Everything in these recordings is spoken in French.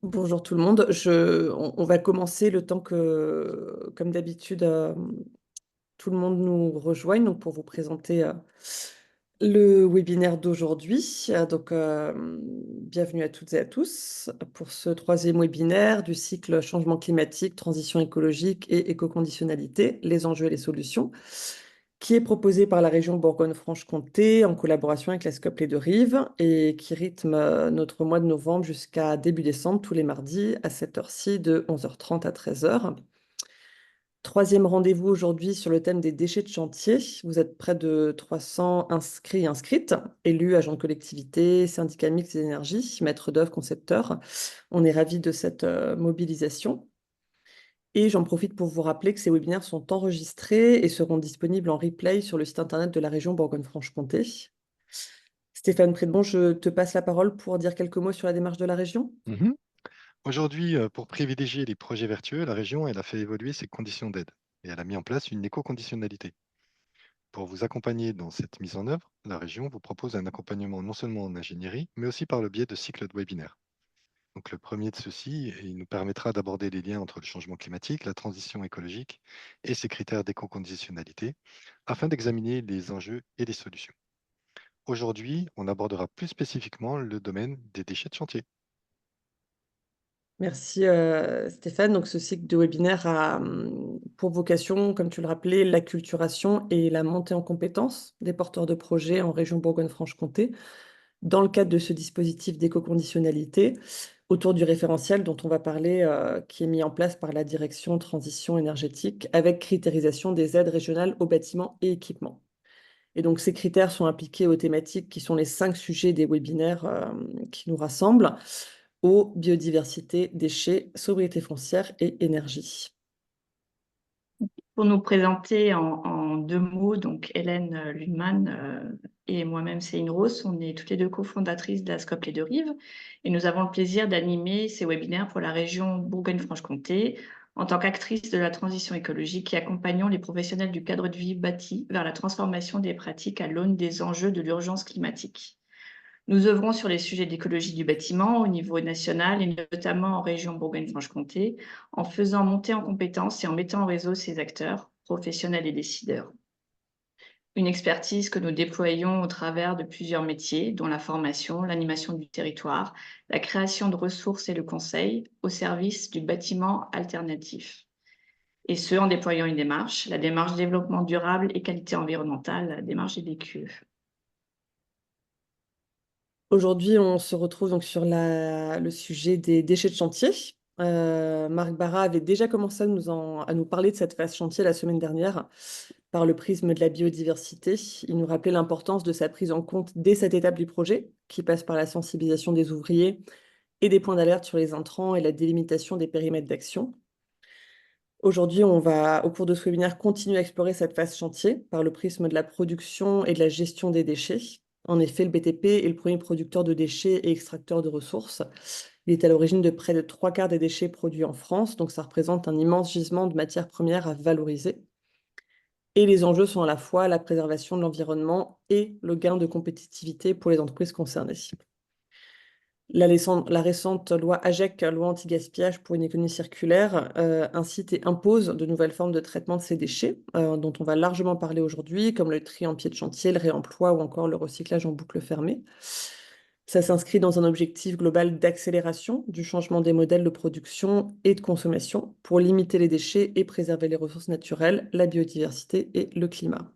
Bonjour tout le monde. On va commencer le temps que, comme d'habitude, tout le monde nous rejoigne donc pour vous présenter le webinaire d'aujourd'hui. Bienvenue à toutes et à tous pour ce troisième webinaire du cycle Changement climatique, transition écologique et éco-conditionnalité, les enjeux et les solutions, qui est proposé par la région Bourgogne-Franche-Comté en collaboration avec la SCOP Les Deux Rives et qui rythme notre mois de novembre jusqu'à début décembre, tous les mardis à cette heure-ci de 11h30 à 13h. Troisième rendez-vous aujourd'hui sur le thème des déchets de chantier. Vous êtes près de 300 inscrits et inscrites, élus, agents de collectivité, syndicats mixtes d'énergie, maîtres d'œuvre, concepteurs. On est ravis de cette mobilisation. Et j'en profite pour vous rappeler que ces webinaires sont enregistrés et seront disponibles en replay sur le site internet de la région Bourgogne-Franche-Comté. Stéphane Prédebon, je te passe la parole pour dire quelques mots sur la démarche de la région. Mhm. Aujourd'hui, pour privilégier les projets vertueux, la région elle a fait évoluer ses conditions d'aide et elle a mis en place une éco-conditionnalité. Pour vous accompagner dans cette mise en œuvre, la région vous propose un accompagnement non seulement en ingénierie, mais aussi par le biais de cycles de webinaires. Donc, le premier de ceux-ci, il nous permettra d'aborder les liens entre le changement climatique, la transition écologique et ses critères d'éco-conditionnalité afin d'examiner les enjeux et les solutions. Aujourd'hui, on abordera plus spécifiquement le domaine des déchets de chantier. Merci Stéphane. Donc, ce cycle de webinaire a pour vocation, comme tu le rappelais, l'acculturation et la montée en compétences des porteurs de projets en région Bourgogne-Franche-Comté dans le cadre de ce dispositif d'éco-conditionnalité autour du référentiel dont on va parler, qui est mis en place par la direction transition énergétique avec critérisation des aides régionales aux bâtiments et équipements. Et donc, ces critères sont appliqués aux thématiques qui sont les 5 sujets des webinaires qui nous rassemblent: eau, biodiversité, déchets, sobriété foncière et énergie. Pour nous présenter en 2 mots, donc Hélène Lundman et moi-même Céline Ross, on est toutes les 2 cofondatrices de la SCOP Les Deux Rives et nous avons le plaisir d'animer ces webinaires pour la région Bourgogne-Franche-Comté en tant qu'actrice de la transition écologique et accompagnons les professionnels du cadre de vie bâti vers la transformation des pratiques à l'aune des enjeux de l'urgence climatique. Nous œuvrons sur les sujets d'écologie du bâtiment au niveau national et notamment en région Bourgogne-Franche-Comté, en faisant monter en compétences et en mettant en réseau ces acteurs, professionnels et décideurs. Une expertise que nous déployons au travers de plusieurs métiers, dont la formation, l'animation du territoire, la création de ressources et le conseil au service du bâtiment alternatif. Et ce, en déployant une démarche, la démarche développement durable et qualité environnementale, la démarche DDQE. Aujourd'hui, on se retrouve donc sur le sujet des déchets de chantier. Marc Barra avait déjà commencé à nous parler de cette phase chantier la semaine dernière par le prisme de la biodiversité. Il nous rappelait l'importance de sa prise en compte dès cette étape du projet, qui passe par la sensibilisation des ouvriers et des points d'alerte sur les intrants et la délimitation des périmètres d'action. Aujourd'hui, on va, au cours de ce webinaire, continuer à explorer cette phase chantier par le prisme de la production et de la gestion des déchets. En effet, le BTP est le premier producteur de déchets et extracteur de ressources. Il est à l'origine de près de 3/4 des déchets produits en France, donc ça représente un immense gisement de matières premières à valoriser. Et les enjeux sont à la fois la préservation de l'environnement et le gain de compétitivité pour les entreprises concernées. La récente loi AGEC, loi anti-gaspillage pour une économie circulaire, incite et impose de nouvelles formes de traitement de ces déchets, dont on va largement parler aujourd'hui, comme le tri en pied de chantier, le réemploi ou encore le recyclage en boucle fermée. Ça s'inscrit dans un objectif global d'accélération du changement des modèles de production et de consommation pour limiter les déchets et préserver les ressources naturelles, la biodiversité et le climat.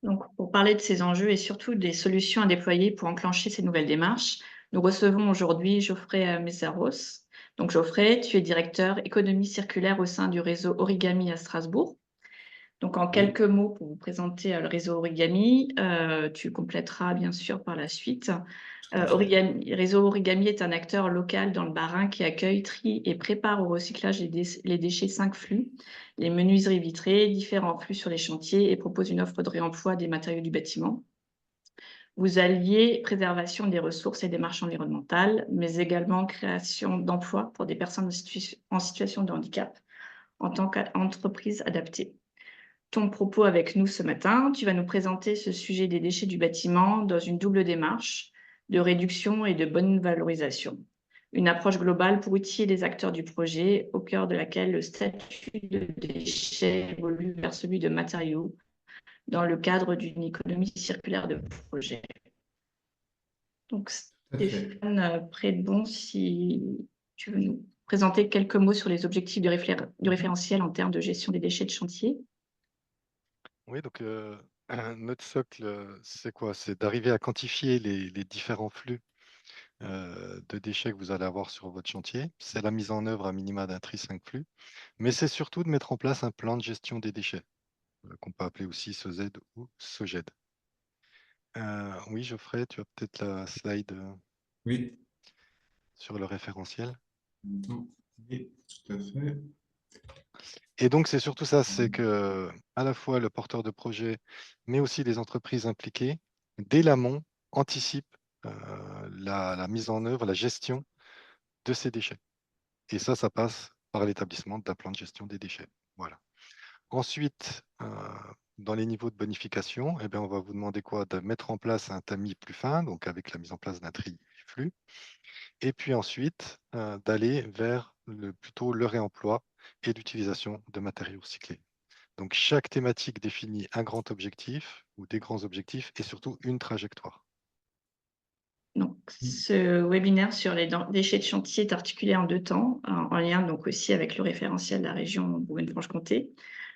Donc, pour parler de ces enjeux et surtout des solutions à déployer pour enclencher ces nouvelles démarches, nous recevons aujourd'hui Geoffrey Mézaros. Donc, Geoffrey, tu es directeur économie circulaire au sein du réseau Origami à Strasbourg. Donc, en quelques mots, pour vous présenter le réseau Origami, tu compléteras bien sûr par la suite. Réseau Origami est un acteur local dans le Bas-Rhin qui accueille, trie et prépare au recyclage les déchets 5 flux, les menuiseries vitrées, différents flux sur les chantiers et propose une offre de réemploi des matériaux du bâtiment. Vous alliez préservation des ressources et des démarches environnementales, mais également création d'emplois pour des personnes en situation de handicap en tant qu'entreprise adaptée. Ton propos avec nous ce matin, tu vas nous présenter ce sujet des déchets du bâtiment dans une double démarche de réduction et de bonne valorisation. une approche globale pour outiller les acteurs du projet, au cœur de laquelle le statut de déchets évolue vers celui de matériaux, dans le cadre d'une économie circulaire de projet. Donc, Tout à fait. Stéphane Prédebon, si tu veux nous présenter quelques mots sur les objectifs du référentiel en termes de gestion des déchets de chantier. Oui, donc notre socle, c'est quoi? C'est d'arriver à quantifier les différents flux de déchets que vous allez avoir sur votre chantier. C'est la mise en œuvre à minima d'un tri 5 flux, mais c'est surtout de mettre en place un plan de gestion des déchets, qu'on peut appeler aussi SOZ ou SOGED. Oui, Geoffrey, tu as peut-être la slide Oui. sur le référentiel. Oui, tout à fait. Et donc, c'est surtout ça, c'est que à la fois le porteur de projet, mais aussi les entreprises impliquées, dès l'amont, anticipent la mise en œuvre, la gestion de ces déchets. Et ça passe par l'établissement d'un plan de gestion des déchets. Voilà. Ensuite, dans les niveaux de bonification, eh bien, on va vous demander quoi? De mettre en place un tamis plus fin, donc avec la mise en place d'un tri flux. Et puis ensuite, d'aller vers plutôt le réemploi et l'utilisation de matériaux recyclés. Donc, chaque thématique définit un grand objectif ou des grands objectifs et surtout une trajectoire. Donc, ce webinaire sur les déchets de chantier est articulé en 2 temps, en lien donc aussi avec le référentiel de la région Bourgogne-Franche-Comté.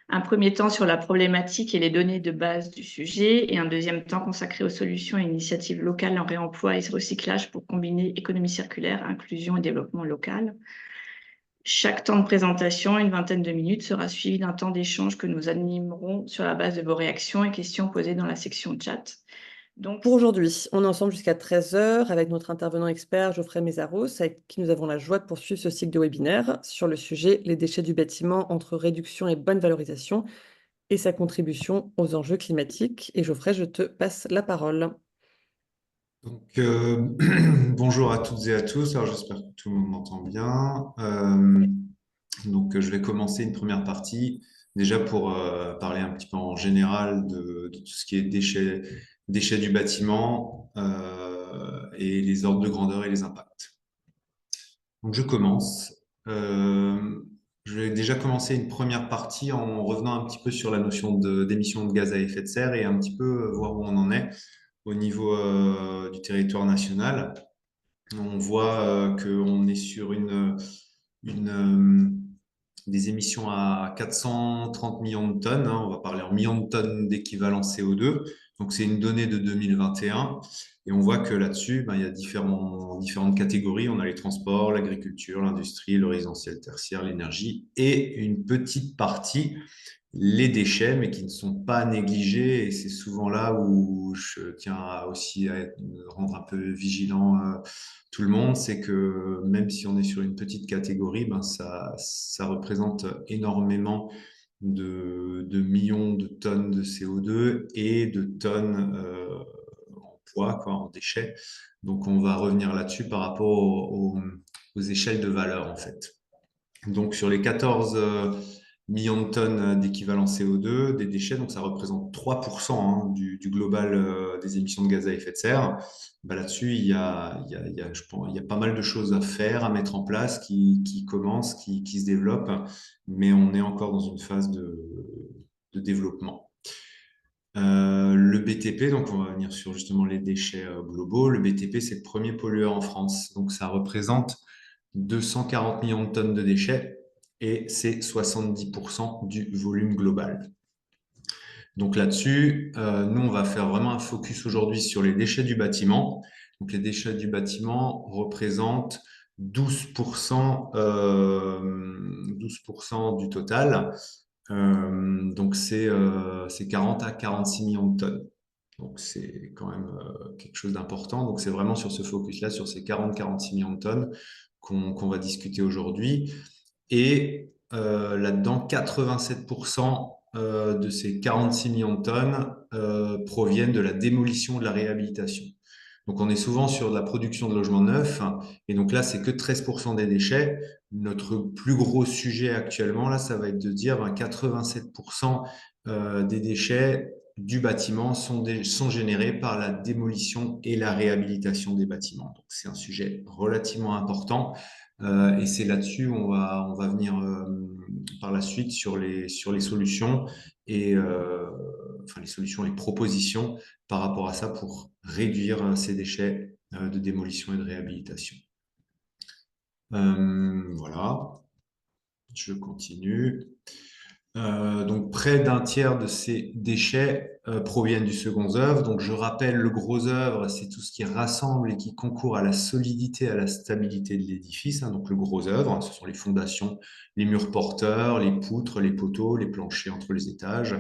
Un premier temps sur la problématique et les données de base du sujet, et un deuxième temps consacré aux solutions et initiatives locales en réemploi et recyclage pour combiner économie circulaire, inclusion et développement local. Chaque temps de présentation, une vingtaine de minutes, sera suivi d'un temps d'échange que nous animerons sur la base de vos réactions et questions posées dans la section chat. Donc, Pour aujourd'hui, on est ensemble jusqu'à 13 h avec notre intervenant expert Geoffrey Mézaros, avec qui nous avons la joie de poursuivre ce cycle de webinaire sur le sujet les déchets du bâtiment entre réduction et bonne valorisation et sa contribution aux enjeux climatiques. Et Geoffrey, je te passe la parole. Donc, bonjour à toutes et à tous. Alors, j'espère que tout le monde m'entend bien. Donc, je vais commencer une première partie déjà pour parler un petit peu en général de tout ce qui est déchets du bâtiment et les ordres de grandeur et les impacts. Donc, je commence. Je vais déjà commencer une première partie en revenant un petit peu sur la notion d'émissions de gaz à effet de serre et un petit peu voir où on en est au niveau du territoire national. On voit qu'on est sur des émissions à 430 millions de tonnes. On va parler en millions de tonnes d'équivalent CO2. Donc, c'est une donnée de 2021. Et on voit que là-dessus, il y a différentes catégories. On a les transports, l'agriculture, l'industrie, le résidentiel tertiaire, l'énergie et une petite partie les déchets, mais qui ne sont pas négligés. Et c'est souvent là où je tiens aussi à rendre un peu vigilant tout le monde, c'est que même si on est sur une petite catégorie, ça représente énormément de millions de tonnes de CO2 et de tonnes en poids, en déchets. Donc on va revenir là-dessus par rapport aux échelles de valeur en fait. Donc sur les 14 millions de tonnes d'équivalent CO2 des déchets, donc ça représente 3% du global des émissions de gaz à effet de serre. Là-dessus, je pense, il y a pas mal de choses à faire, à mettre en place, qui commencent, qui se développent, mais on est encore dans une phase de développement. Le BTP, donc on va venir sur justement les déchets globaux. Le BTP, c'est le premier pollueur en France, donc ça représente 240 millions de tonnes de déchets et c'est 70% du volume global. Donc là-dessus, nous, on va faire vraiment un focus aujourd'hui sur les déchets du bâtiment. Donc les déchets du bâtiment représentent 12%, 12% du total. Donc c'est 40 à 46 millions de tonnes. Donc c'est quand même quelque chose d'important. Donc c'est vraiment sur ce focus-là, sur ces 40-46 millions de tonnes qu'on va discuter aujourd'hui. Et là-dedans, 87% de ces 46 millions de tonnes proviennent de la démolition de la réhabilitation. Donc on est souvent sur de la production de logements neufs, et donc là, c'est que 13% des déchets. Notre plus gros sujet actuellement, là, ça va être de dire 87% des déchets du bâtiment sont générés par la démolition et la réhabilitation des bâtiments. Donc, c'est un sujet relativement important et c'est là-dessus où on va venir par la suite sur les solutions et enfin les solutions et propositions par rapport à ça pour réduire ces déchets de démolition et de réhabilitation. Voilà, je continue. Donc, près d'un tiers de ces déchets proviennent du second œuvre. Donc, je rappelle, le gros œuvre, c'est tout ce qui rassemble et qui concourt à la solidité, à la stabilité de l'édifice. Hein. Donc, le gros œuvre, hein, ce sont les fondations, les murs porteurs, les poutres, les poteaux, les planchers entre les étages.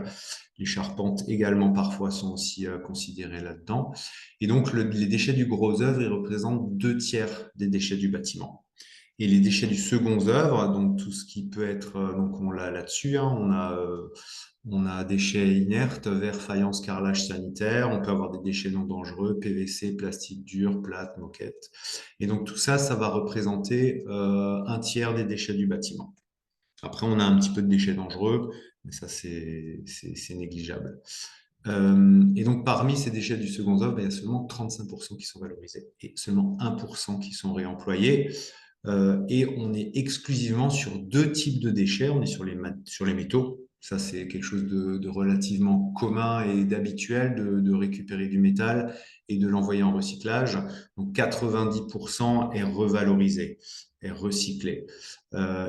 Les charpentes également parfois sont aussi considérées là-dedans. Et donc, les déchets du gros œuvre, ils représentent 2 tiers des déchets du bâtiment. Et les déchets du second œuvre, donc tout ce qui peut être, donc on l'a là-dessus, hein, on a déchets inertes, verre, faïence, carrelage sanitaire, on peut avoir des déchets non dangereux, PVC, plastique dur, plâtre, moquette. Et donc tout ça, ça va représenter 1 tiers des déchets du bâtiment. Après, on a un petit peu de déchets dangereux, mais ça, c'est négligeable. Et donc, parmi ces déchets du second œuvre, il y a seulement 35% qui sont valorisés et seulement 1% qui sont réemployés. Et on est exclusivement sur 2 types de déchets. On est sur les métaux. Ça, c'est quelque chose de relativement commun et d'habituel de récupérer du métal et de l'envoyer en recyclage. Donc, 90% est revalorisé, est recyclé.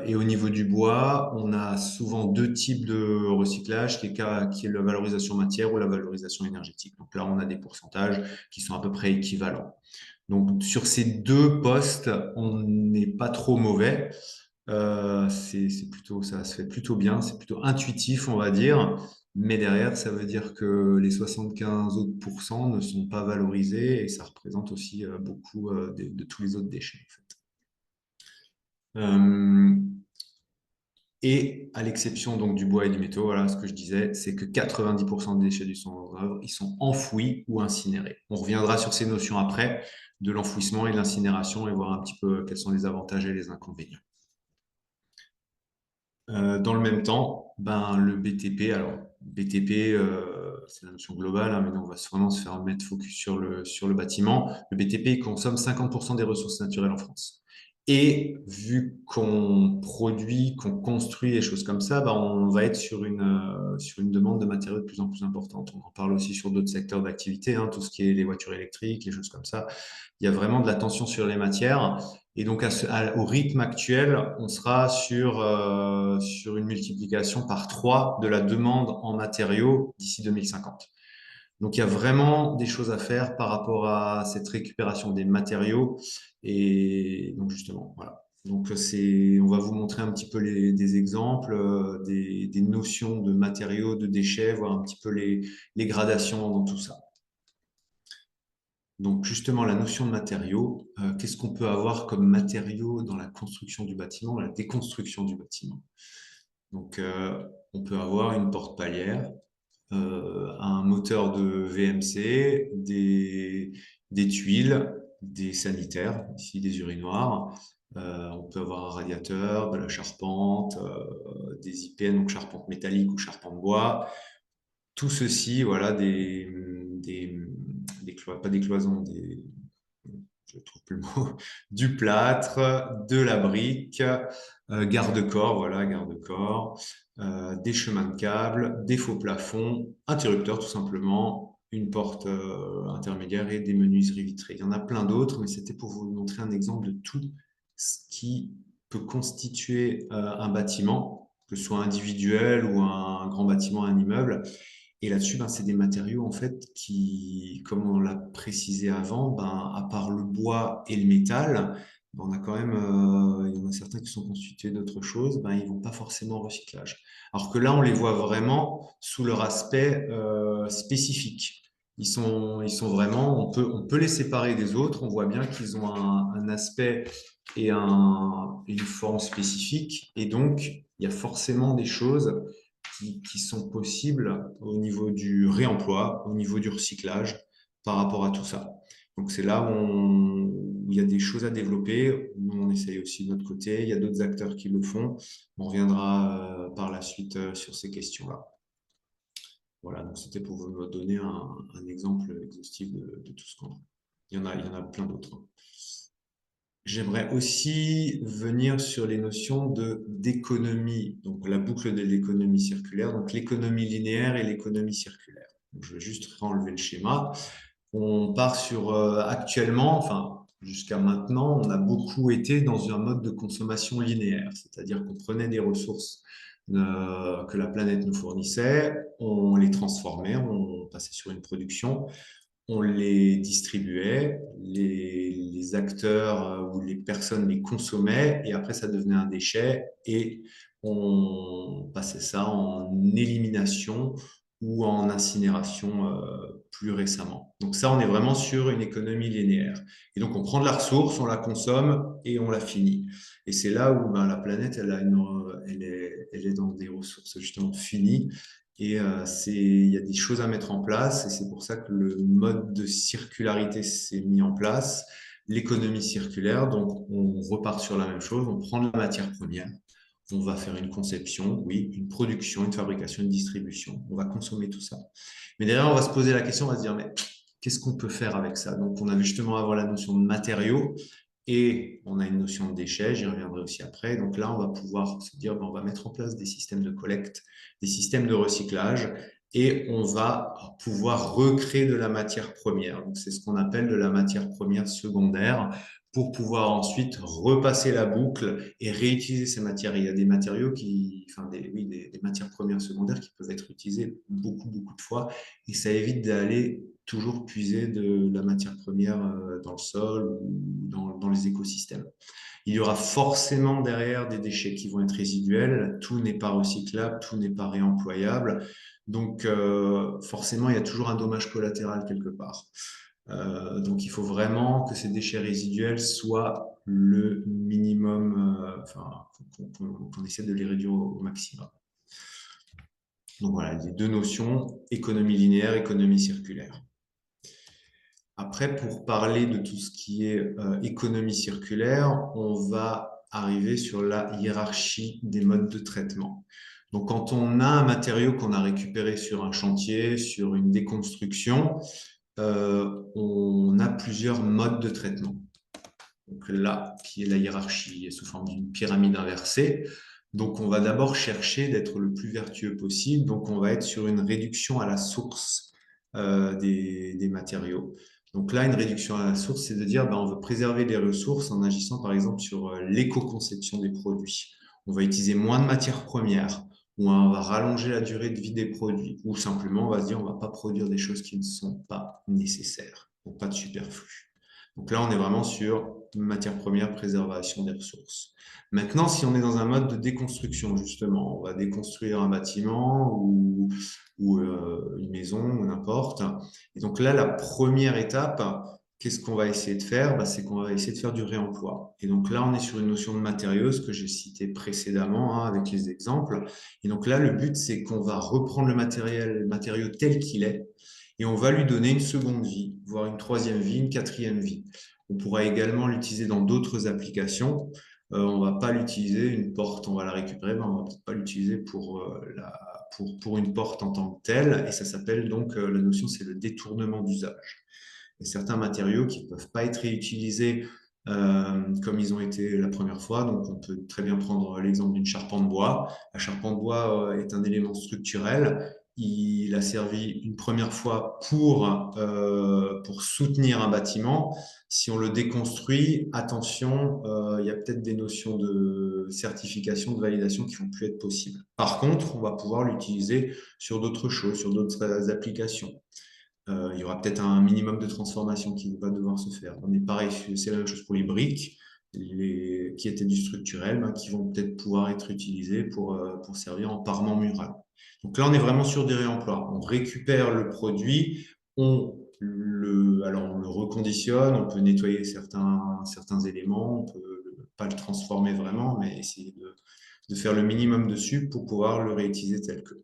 Et au niveau du bois, on a souvent 2 types de recyclage, qui est la valorisation matière ou la valorisation énergétique. Donc là, on a des pourcentages qui sont à peu près équivalents. Donc, sur ces 2 postes, on n'est pas trop mauvais. C'est plutôt, ça se fait plutôt bien, c'est plutôt intuitif, on va dire. Mais derrière, ça veut dire que les 75 autres pourcents ne sont pas valorisés et ça représente aussi beaucoup de tous les autres déchets, en fait. Et à l'exception donc du bois et du métaux, voilà ce que je disais, c'est que 90% des déchets du second œuvre, ils sont enfouis ou incinérés. On reviendra sur ces notions après, de l'enfouissement et de l'incinération, et voir un petit peu quels sont les avantages et les inconvénients. Dans le même temps, le BTP, alors BTP, c'est la notion globale, hein, mais nous, on va vraiment se faire mettre focus sur le bâtiment. Le BTP, il consomme 50% des ressources naturelles en France. Et vu qu'on produit, qu'on construit des choses comme ça, on va être sur une demande de matériaux de plus en plus importante. On en parle aussi sur d'autres secteurs d'activité, hein, tout ce qui est les voitures électriques, les choses comme ça. Il y a vraiment de la tension sur les matières. Et donc, au rythme actuel, on sera sur une multiplication par 3 de la demande en matériaux d'ici 2050. Donc, il y a vraiment des choses à faire par rapport à cette récupération des matériaux. Et donc, justement, voilà. Donc, on va vous montrer un petit peu des exemples, des notions de matériaux, de déchets, voir un petit peu les gradations dans tout ça. Donc, justement, la notion de matériaux, qu'est-ce qu'on peut avoir comme matériaux dans la construction du bâtiment, la déconstruction du bâtiment? Donc, on peut avoir une porte palière, un moteur de VMC, des tuiles, des sanitaires, ici des urinoirs. On peut avoir un radiateur, de la charpente, des IPN, donc charpente métallique ou charpente bois. Tout ceci, voilà, pas des cloisons, je ne trouve plus le mot, du plâtre, de la brique, garde-corps, voilà, garde-corps, des chemins de câbles, des faux plafonds, interrupteurs tout simplement, une porte intermédiaire et des menuiseries vitrées. Il y en a plein d'autres, mais c'était pour vous montrer un exemple de tout ce qui peut constituer un bâtiment, que ce soit individuel ou un grand bâtiment, un immeuble. Et là-dessus, c'est des matériaux en fait qui, comme on l'a précisé avant, à part le bois et le métal, on a quand même, il y en a certains qui sont constitués d'autres choses, ils vont pas forcément au recyclage. Alors que là, on les voit vraiment sous leur aspect spécifique. Ils sont vraiment, on peut les séparer des autres. On voit bien qu'ils ont un aspect et une forme spécifique. Et donc, il y a forcément des choses qui sont possibles au niveau du réemploi, au niveau du recyclage par rapport à tout ça. Donc c'est là où il y a des choses à développer. Nous, on essaye aussi de notre côté. Il y a d'autres acteurs qui le font. On reviendra par la suite sur ces questions-là. Voilà, donc c'était pour vous donner un exemple exhaustif de tout ce qu'on a. Il y en a plein d'autres. J'aimerais aussi venir sur les notions d'économie, donc la boucle de l'économie circulaire, donc l'économie linéaire et l'économie circulaire. Donc, je vais juste enlever le schéma. On part sur actuellement, enfin jusqu'à maintenant, on a beaucoup été dans un mode de consommation linéaire, c'est-à-dire qu'on prenait des ressources que la planète nous fournissait, on les transformait, on passait sur une production, on les distribuait, les acteurs ou les personnes les consommaient et après ça devenait un déchet et on passait ça en élimination ou en incinération plus récemment. Donc ça, on est vraiment sur une économie linéaire. Et donc on prend de la ressource, on la consomme et on la finit. Et c'est là où la planète, elle est dans des ressources justement finies et il y a des choses à mettre en place et c'est pour ça que le mode de circularité s'est mis en place, l'économie circulaire. Donc, on repart sur la même chose, on prend de la matière première, on va faire une conception, oui, une production, une fabrication, une distribution. On va consommer tout ça. Mais derrière, on va se poser la question, on va se dire, mais qu'est-ce qu'on peut faire avec ça? Donc, on a vu justement avant la notion de matériaux. Et on a une notion de déchets, j'y reviendrai aussi après. Donc là, on va pouvoir se dire, on va mettre en place des systèmes de collecte, des systèmes de recyclage, et on va pouvoir recréer de la matière première. Donc c'est ce qu'on appelle de la matière première secondaire pour pouvoir ensuite repasser la boucle et réutiliser ces matières. Il y a des matériaux des matières premières secondaires qui peuvent être utilisées beaucoup de fois et ça évite d'aller toujours puiser de la matière première dans le sol ou dans les écosystèmes. Il y aura forcément derrière des déchets qui vont être résiduels. Tout n'est pas recyclable, tout n'est pas réemployable. Donc, forcément, il y a toujours un dommage collatéral quelque part. Donc, il faut vraiment que ces déchets résiduels soient le minimum, qu'on essaie de les réduire au maximum. Donc voilà, les deux notions, économie linéaire, économie circulaire. Après, pour parler de tout ce qui est économie circulaire, on va arriver sur la hiérarchie des modes de traitement. Donc, quand on a un matériau qu'on a récupéré sur un chantier, sur une déconstruction, on a plusieurs modes de traitement. Donc là, qui est la hiérarchie sous forme d'une pyramide inversée. Donc, on va d'abord chercher d'être le plus vertueux possible. Donc, on va être sur une réduction à la source des matériaux. Donc là, une réduction à la source, c'est de dire on veut préserver les ressources en agissant par exemple sur l'éco-conception des produits. On va utiliser moins de matières premières, ou on va rallonger la durée de vie des produits, ou simplement on va se dire on ne va pas produire des choses qui ne sont pas nécessaires, donc pas de superflu. Donc là, on est vraiment sur matière première, préservation des ressources. Maintenant, si on est dans un mode de déconstruction, justement, on va déconstruire un bâtiment ou une maison ou n'importe. Et donc là, la première étape, qu'est-ce qu'on va essayer de faire? C'est qu'on va essayer de faire du réemploi. Et donc là, on est sur une notion de matériaux, ce que j'ai cité précédemment avec les exemples. Et donc là, le but, c'est qu'on va reprendre le matériau tel qu'il est et on va lui donner une seconde vie, voire une troisième vie, une quatrième vie. On pourra également l'utiliser dans d'autres applications. On ne va pas l'utiliser, une porte, on va la récupérer, mais on ne va peut-être pas l'utiliser pour une porte en tant que telle. Et ça s'appelle donc, la notion, c'est le détournement d'usage. Il y a certains matériaux qui ne peuvent pas être réutilisés comme ils ont été la première fois. Donc, on peut très bien prendre l'exemple d'une charpente bois. La charpente bois est un élément structurel. Il a servi une première fois pour soutenir un bâtiment. Si on le déconstruit, attention, il y a peut-être des notions de certification, de validation qui vont plus être possibles. Par contre, on va pouvoir l'utiliser sur d'autres choses, sur d'autres applications. Il y aura peut-être un minimum de transformation qui va devoir se faire. On est pareil, c'est la même chose pour les briques, qui étaient du structurel, qui vont peut-être pouvoir être utilisées pour servir en parement mural. Donc là, on est vraiment sur des réemplois. On récupère le produit, alors on le reconditionne, on peut nettoyer certains éléments, on peut pas le transformer vraiment, mais essayer de faire le minimum dessus pour pouvoir le réutiliser tel que.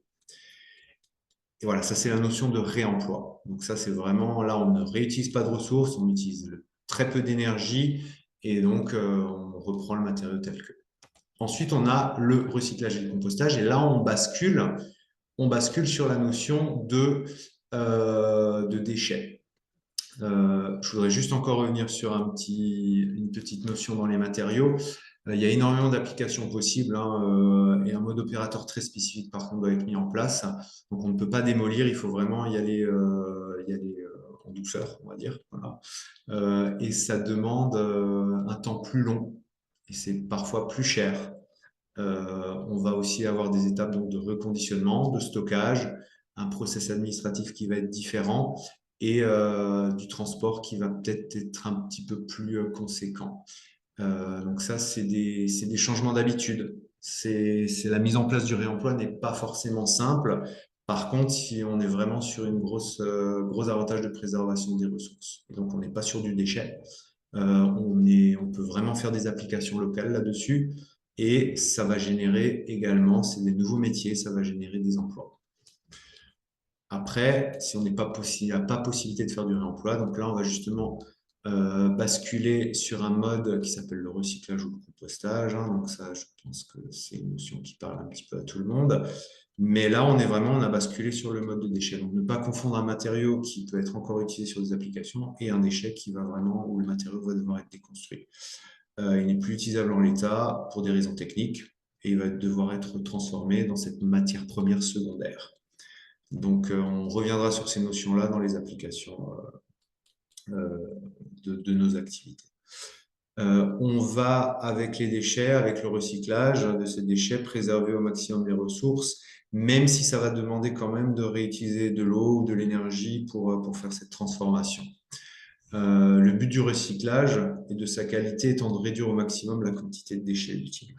Et voilà, ça c'est la notion de réemploi. Donc ça c'est vraiment, là on ne réutilise pas de ressources, on utilise très peu d'énergie et donc on reprend le matériau tel que. Ensuite on a le recyclage et le compostage et là on bascule on bascule sur la notion de déchets. Je voudrais juste encore revenir sur une petite notion dans les matériaux. Il y a énormément d'applications possibles et un mode opérateur très spécifique par contre doit être mis en place. Donc on ne peut pas démolir, il faut vraiment y aller en douceur, on va dire. Voilà. Et ça demande un temps plus long et c'est parfois plus cher. On va aussi avoir des étapes donc, de reconditionnement, de stockage, un process administratif qui va être différent et du transport qui va peut-être être un petit peu plus conséquent. Donc ça, c'est des changements d'habitude. La mise en place du réemploi n'est pas forcément simple. Par contre, si on est vraiment sur une gros avantage de préservation des ressources, donc on n'est pas sur du déchet, on peut vraiment faire des applications locales là-dessus et ça va générer également, c'est des nouveaux métiers, ça va générer des emplois. Après, si on n'est pas il n'y a pas possibilité de faire du réemploi, donc là, on va justement basculer sur un mode qui s'appelle le recyclage ou le compostage. Donc ça, je pense que c'est une notion qui parle un petit peu à tout le monde. Mais là, on a basculé sur le mode de déchet. Donc, ne pas confondre un matériau qui peut être encore utilisé sur des applications et un déchet où le matériau va devoir être déconstruit. Il n'est plus utilisable en l'état pour des raisons techniques et il va devoir être transformé dans cette matière première secondaire. Donc, on reviendra sur ces notions-là dans les applications de nos activités. On va, avec les déchets, avec le recyclage de ces déchets, préserver au maximum les ressources, même si ça va demander quand même de réutiliser de l'eau ou de l'énergie pour faire cette transformation. Le but du recyclage et de sa qualité étant de réduire au maximum la quantité de déchets utiles.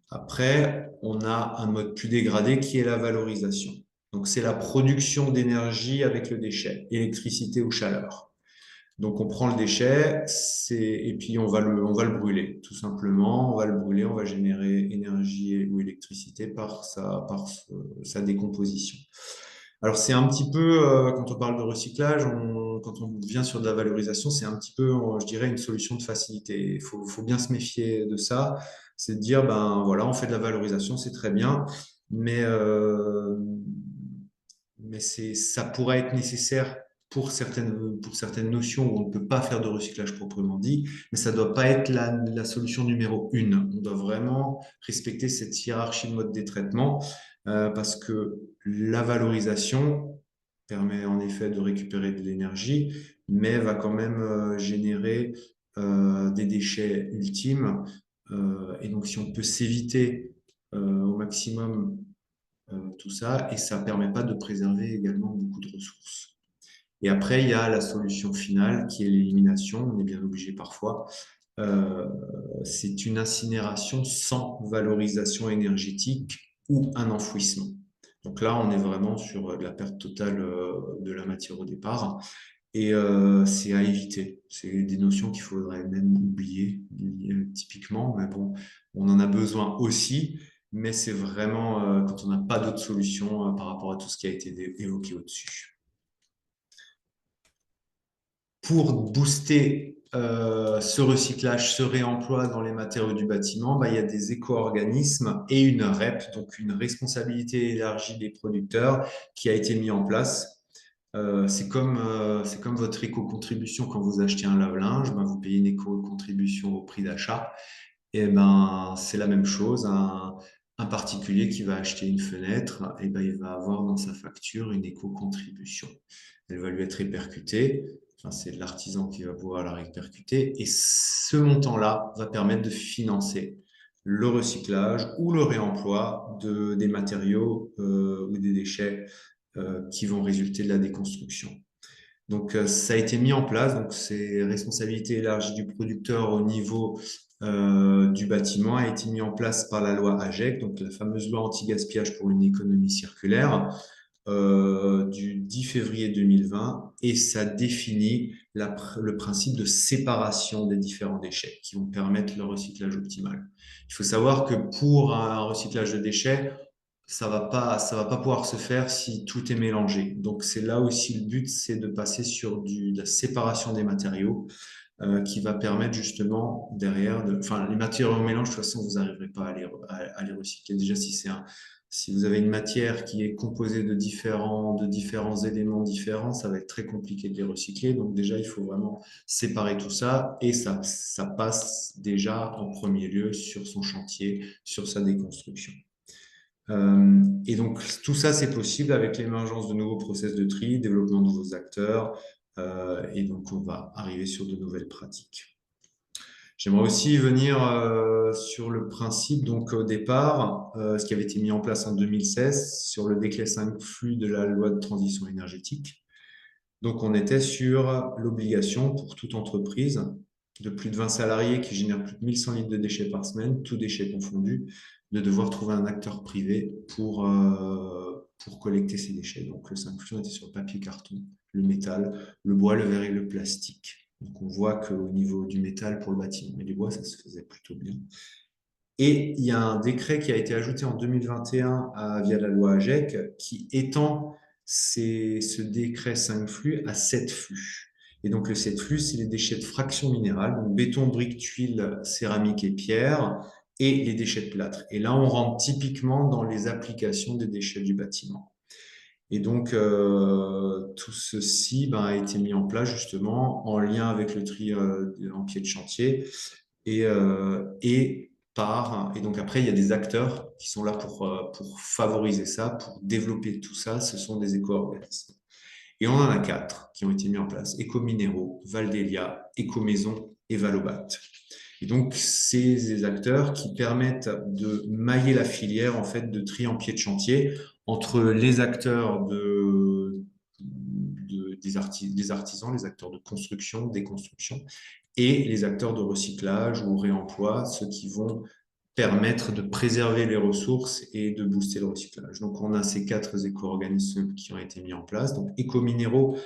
Après, on a un mode plus dégradé qui est la valorisation. Donc, c'est la production d'énergie avec le déchet, électricité ou chaleur. Donc, on prend le déchet et puis on va le brûler, tout simplement. On va le brûler, on va générer énergie ou électricité par sa décomposition. Alors, c'est un petit peu, quand on parle de recyclage, quand on vient sur de la valorisation, c'est un petit peu, je dirais, une solution de facilité. Il faut bien se méfier de ça. C'est de dire, ben voilà, on fait de la valorisation, c'est très bien, mais ça pourrait être nécessaire pour certaines notions où on ne peut pas faire de recyclage proprement dit, mais ça ne doit pas être la solution numéro 1. On doit vraiment respecter cette hiérarchie de mode des traitements parce que la valorisation permet en effet de récupérer de l'énergie, mais va quand même générer des déchets ultimes. Et donc, si on peut s'éviter au maximum tout ça, et ça ne permet pas de préserver également beaucoup de ressources. Et après, il y a la solution finale qui est l'élimination. On est bien obligé parfois. C'est une incinération sans valorisation énergétique ou un enfouissement. Donc là, on est vraiment sur de la perte totale de la matière au départ. Et c'est à éviter. C'est des notions qu'il faudrait même oublier typiquement. Mais bon, on en a besoin aussi. Mais c'est vraiment quand on n'a pas d'autre solution par rapport à tout ce qui a été évoqué au-dessus. Pour booster ce recyclage, ce réemploi dans les matériaux du bâtiment, il y a des éco-organismes et une REP, donc une responsabilité élargie des producteurs, qui a été mis en place. C'est comme votre éco-contribution quand vous achetez un lave-linge, vous payez une éco-contribution au prix d'achat. Et c'est la même chose. Un particulier qui va acheter une fenêtre, il va avoir dans sa facture une éco-contribution. Elle va lui être répercutée. C'est l'artisan qui va pouvoir la répercuter. Et ce montant-là va permettre de financer le recyclage ou le réemploi des matériaux ou des déchets qui vont résulter de la déconstruction. Donc, ça a été mis en place. Donc, c'est responsabilité élargie du producteur au niveau du bâtiment a été mis en place par la loi AGEC, donc la fameuse loi anti-gaspillage pour une économie circulaire du 10 février 2020 et ça définit le principe de séparation des différents déchets qui vont permettre le recyclage optimal. Il faut savoir que pour un recyclage de déchets, ça va pas pouvoir se faire si tout est mélangé. Donc, c'est là aussi le but, c'est de passer sur de la séparation des matériaux qui va permettre justement derrière, les matériaux en mélange, de toute façon, vous n'arriverez pas à les recycler. Déjà, si Si vous avez une matière qui est composée de différents éléments différents, ça va être très compliqué de les recycler. Donc déjà, il faut vraiment séparer tout ça et ça passe déjà en premier lieu sur son chantier, sur sa déconstruction. Et donc tout ça, c'est possible avec l'émergence de nouveaux process de tri, développement de nouveaux acteurs, et donc on va arriver sur de nouvelles pratiques. J'aimerais aussi venir sur le principe, donc au départ, ce qui avait été mis en place en 2016 sur le décret 5 flux de la loi de transition énergétique. Donc on était sur l'obligation pour toute entreprise de plus de 20 salariés qui génèrent plus de 1100 litres de déchets par semaine, tous déchets confondus, de devoir trouver un acteur privé pour collecter ces déchets. Donc le 5 flux était sur le papier carton, le métal, le bois, le verre et le plastique. Donc on voit qu'au niveau du métal pour le bâtiment et du bois, ça se faisait plutôt bien. Et il y a un décret qui a été ajouté en 2021 via la loi AGEC qui étend ce décret 5 flux à 7 flux. Et donc le 7 flux, c'est les déchets de fraction minérale, donc béton, briques, tuiles, céramique et pierre, et les déchets de plâtre. Et là, on rentre typiquement dans les applications des déchets du bâtiment. Et donc, tout ceci a été mis en place justement en lien avec le tri en pied de chantier et donc après, il y a des acteurs qui sont là pour favoriser ça, pour développer tout ça. Ce sont des éco-organismes. Et on en a 4 qui ont été mis en place. Ecominéraux, Valdelia, Ecomaison et Valobat. Et donc, c'est des acteurs qui permettent de mailler la filière en fait de tri en pied de chantier entre les acteurs des artisans, les acteurs de construction, déconstruction, et les acteurs de recyclage ou réemploi, ceux qui vont permettre de préserver les ressources et de booster le recyclage. Donc, on a ces 4 éco-organismes qui ont été mis en place. Donc, Ecominéraux,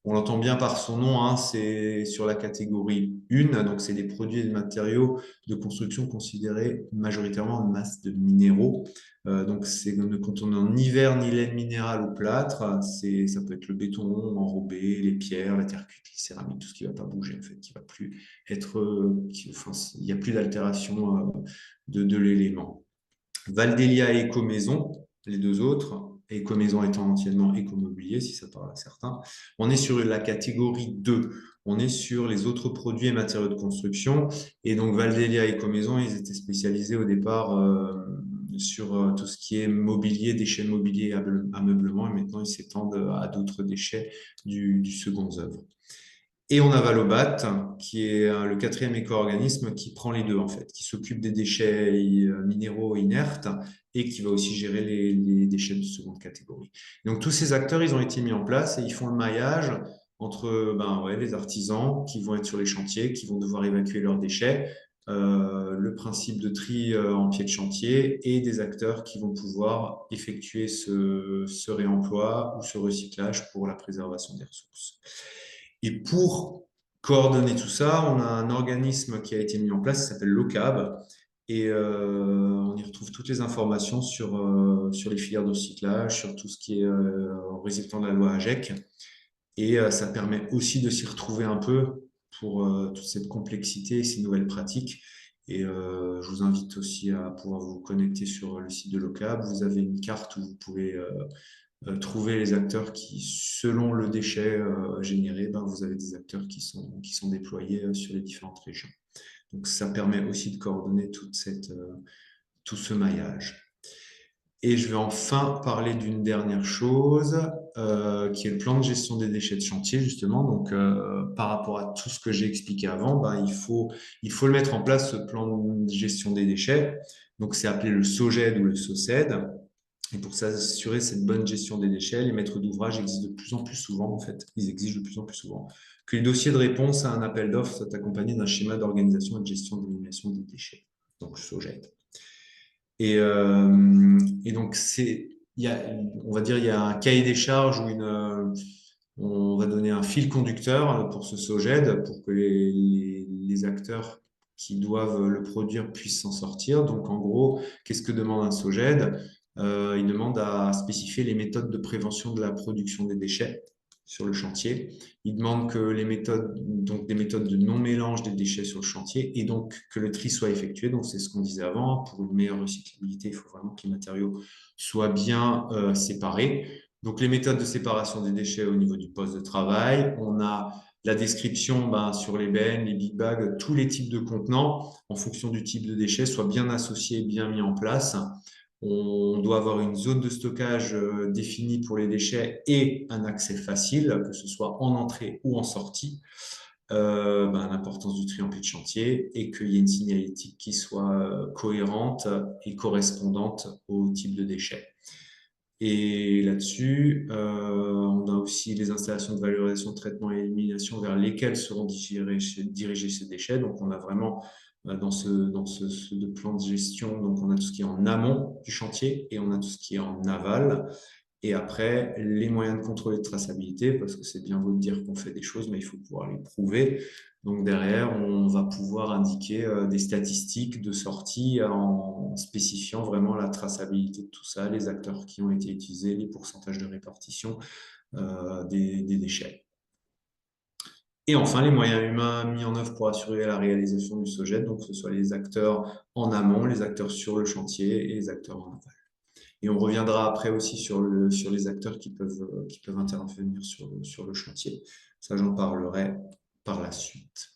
on l'entend bien par son nom, hein, c'est sur la catégorie 1, donc c'est des produits et des matériaux de construction considérés majoritairement en masse de minéraux. Donc c'est ne contenant ni verre ni laine minérale ou plâtre, ça peut être le béton enrobé, les pierres, la terre cuite, les céramiques, tout ce qui ne va pas bouger en fait, qui va plus être, il n'y a plus d'altération de l'élément. Valdelia et Ecomaison, les 2 autres, Ecomaison étant entièrement écomobilier, si ça parle à certains. On est sur la catégorie 2. On est sur les autres produits et matériaux de construction. Et donc, Valdelia et Ecomaison, ils étaient spécialisés au départ sur tout ce qui est mobilier, déchets mobiliers, ameublement. Et maintenant, ils s'étendent à d'autres déchets du second œuvre. Et on a Valobat, qui est le 4e éco-organisme qui prend les 2 en fait, qui s'occupe des déchets minéraux inertes et qui va aussi gérer les déchets de seconde catégorie. Donc tous ces acteurs, ils ont été mis en place et ils font le maillage entre les artisans qui vont être sur les chantiers, qui vont devoir évacuer leurs déchets, le principe de tri en pied de chantier et des acteurs qui vont pouvoir effectuer ce réemploi ou ce recyclage pour la préservation des ressources. Et pour coordonner tout ça, on a un organisme qui a été mis en place, qui s'appelle l'OCAB, et on y retrouve toutes les informations sur les filières de recyclage, sur tout ce qui est résultant de la loi AGEC. Et ça permet aussi de s'y retrouver un peu pour toute cette complexité et ces nouvelles pratiques. Et je vous invite aussi à pouvoir vous connecter sur le site de l'OCAB. Vous avez une carte où vous pouvez trouver les acteurs qui, selon le déchet généré, vous avez des acteurs qui sont déployés sur les différentes régions. Donc, ça permet aussi de coordonner tout ce maillage. Et je vais enfin parler d'une dernière chose, qui est le plan de gestion des déchets de chantier, justement. Donc, par rapport à tout ce que j'ai expliqué avant, il faut le mettre en place, ce plan de gestion des déchets. Donc, c'est appelé le SOGED ou le SOCED. Et pour s'assurer cette bonne gestion des déchets, les maîtres d'ouvrage existent de plus en plus souvent, en fait. Ils exigent de plus en plus souvent que les dossiers de réponse à un appel d'offres soient accompagnés d'un schéma d'organisation et de gestion d'élimination des déchets. Donc, SOGED. Et donc, on va dire, il y a un cahier des charges où on va donner un fil conducteur pour ce SOGED pour que les acteurs qui doivent le produire puissent s'en sortir. Donc, en gros, qu'est-ce que demande un SOGED? Il demande à spécifier les méthodes de prévention de la production des déchets, sur le chantier. Il demande que les méthodes, donc des méthodes de non-mélange des déchets sur le chantier et donc que le tri soit effectué. Donc, c'est ce qu'on disait avant. Pour une meilleure recyclabilité, il faut vraiment que les matériaux soient bien séparés. Donc, les méthodes de séparation des déchets au niveau du poste de travail. On a la description sur les bennes, les big bags, tous les types de contenants en fonction du type de déchets soient bien associés, bien mis en place. On doit avoir une zone de stockage définie pour les déchets et un accès facile, que ce soit en entrée ou en sortie. L'importance du tri en pied de chantier et qu'il y ait une signalétique qui soit cohérente et correspondante au type de déchets. Et là-dessus, on a aussi les installations de valorisation, traitement et élimination vers lesquelles seront dirigés ces déchets. Donc, on a vraiment dans ce plan de gestion, donc on a tout ce qui est en amont du chantier et on a tout ce qui est en aval. Et après, les moyens de contrôle et de traçabilité, parce que c'est bien beau de dire qu'on fait des choses, mais il faut pouvoir les prouver. Donc derrière, on va pouvoir indiquer des statistiques de sortie en spécifiant vraiment la traçabilité de tout ça, les acteurs qui ont été utilisés, les pourcentages de répartition des déchets. Et enfin, les moyens humains mis en œuvre pour assurer la réalisation du SOGET, donc que ce soit les acteurs en amont, les acteurs sur le chantier et les acteurs en aval. Et on reviendra après aussi sur les acteurs qui peuvent intervenir sur le chantier. Ça, j'en parlerai par la suite.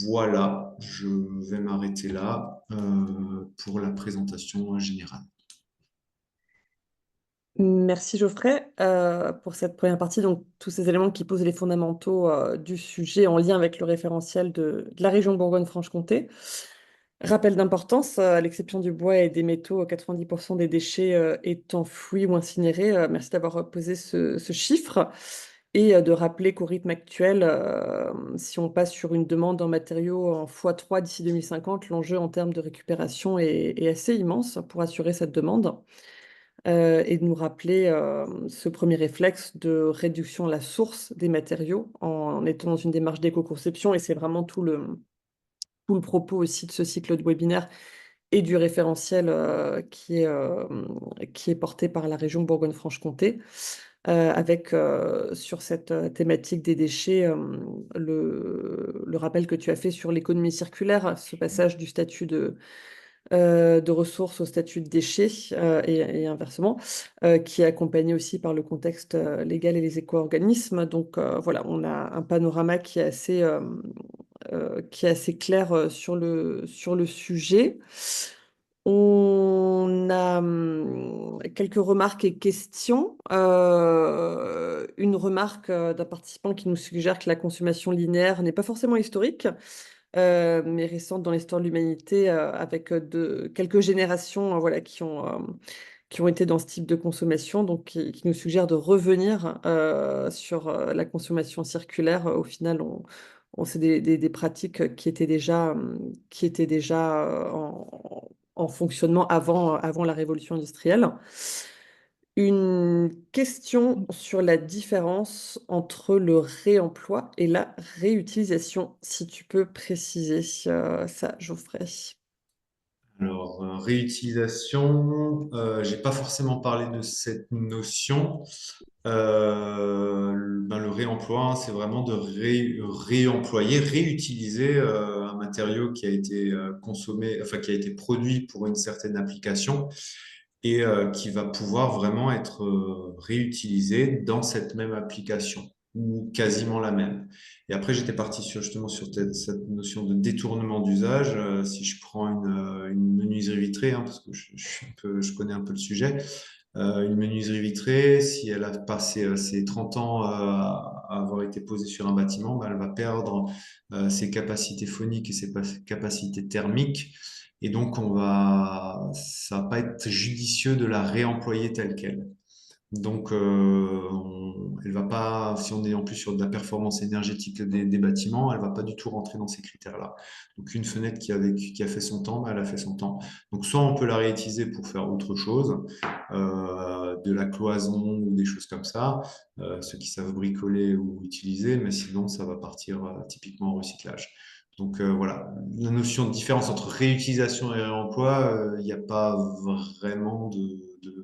Voilà, je vais m'arrêter là pour la présentation générale. Merci Geoffrey pour cette première partie. Donc, tous ces éléments qui posent les fondamentaux du sujet en lien avec le référentiel de la région Bourgogne-Franche-Comté. Rappel d'importance, à l'exception du bois et des métaux, 90% des déchets est enfouis ou incinérés. Merci d'avoir posé ce chiffre et de rappeler qu'au rythme actuel, si on passe sur une demande en matériaux en x3 d'ici 2050, l'enjeu en termes de récupération est assez immense pour assurer cette demande. Et de nous rappeler ce premier réflexe de réduction à la source des matériaux en étant dans une démarche d'éco-conception. Et c'est vraiment tout le propos aussi de ce cycle de webinaire et du référentiel qui est porté par la région Bourgogne-Franche-Comté, avec sur cette thématique des déchets, le rappel que tu as fait sur l'économie circulaire, ce passage du statut de ressources au statut de déchets et inversement, qui est accompagné aussi par le contexte légal et les éco-organismes. Donc voilà, on a un panorama qui est assez clair sur le sujet. On a quelques remarques et questions. Une remarque d'un participant qui nous suggère que la consommation linéaire n'est pas forcément historique, mais récente dans l'histoire de l'humanité, avec quelques générations voilà, qui ont été dans ce type de consommation, donc qui nous suggère de revenir sur la consommation circulaire. Au final, c'est des pratiques qui étaient déjà en fonctionnement avant la révolution industrielle. Une question sur la différence entre le réemploi et la réutilisation, si tu peux préciser ça, Geoffrey. Alors, réutilisation, j'ai pas forcément parlé de cette notion. Le réemploi, c'est vraiment de réemployer, réutiliser un matériau qui a été consommé, enfin qui a été produit pour une certaine application et qui va pouvoir vraiment être réutilisé dans cette même application ou quasiment la même. Et après, j'étais parti justement sur cette notion de détournement d'usage. Si je prends une menuiserie vitrée, parce que je connais un peu le sujet, une menuiserie vitrée, si elle a passé ses 30 ans à avoir été posée sur un bâtiment, elle va perdre ses capacités phoniques et ses capacités thermiques. Et donc, ça va pas être judicieux de la réemployer telle qu'elle. Donc, elle va pas, si on est en plus sur de la performance énergétique des bâtiments, elle va pas du tout rentrer dans ces critères-là. Donc, une fenêtre qui a fait son temps, elle a fait son temps. Donc, soit on peut la réutiliser pour faire autre chose, de la cloison ou des choses comme ça, ceux qui savent bricoler ou utiliser, mais sinon, ça va partir typiquement au recyclage. Donc voilà, la notion de différence entre réutilisation et réemploi, il n'y a pas vraiment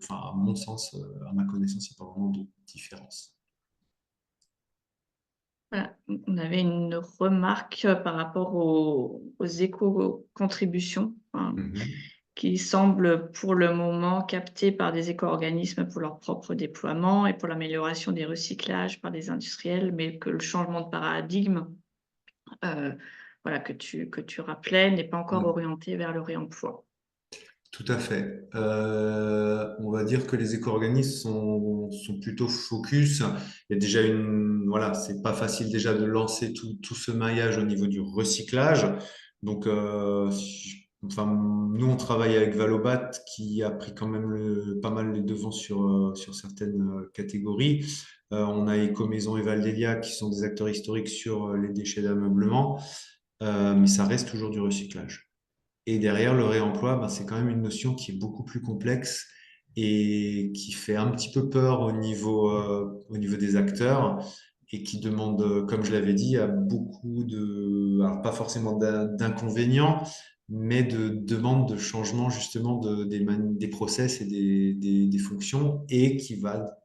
enfin, à mon sens, à ma connaissance, il n'y a pas vraiment de différence. Voilà. On avait une remarque par rapport aux éco-contributions, hein, qui semblent pour le moment captées par des éco-organismes pour leur propre déploiement et pour l'amélioration des recyclages par des industriels, mais que le changement de paradigme, voilà, que tu rappelais, n'est pas encore orienté vers le réemploi. Tout à fait. On va dire que les éco-organismes sont plutôt focus. Il y a déjà voilà, c'est pas facile déjà de lancer tout ce maillage au niveau du recyclage. Donc, enfin, nous, on travaille avec Valobat qui a pris quand même pas mal les devants sur certaines catégories. On a Ecomaison et Valdelia qui sont des acteurs historiques sur les déchets d'ameublement, mais ça reste toujours du recyclage. Et derrière, le réemploi, ben, c'est quand même une notion qui est beaucoup plus complexe et qui fait un petit peu peur au niveau des acteurs et qui demande, comme je l'avais dit, à beaucoup alors pas forcément d'inconvénients, mais de demandes de changement justement des process et des fonctions et qui va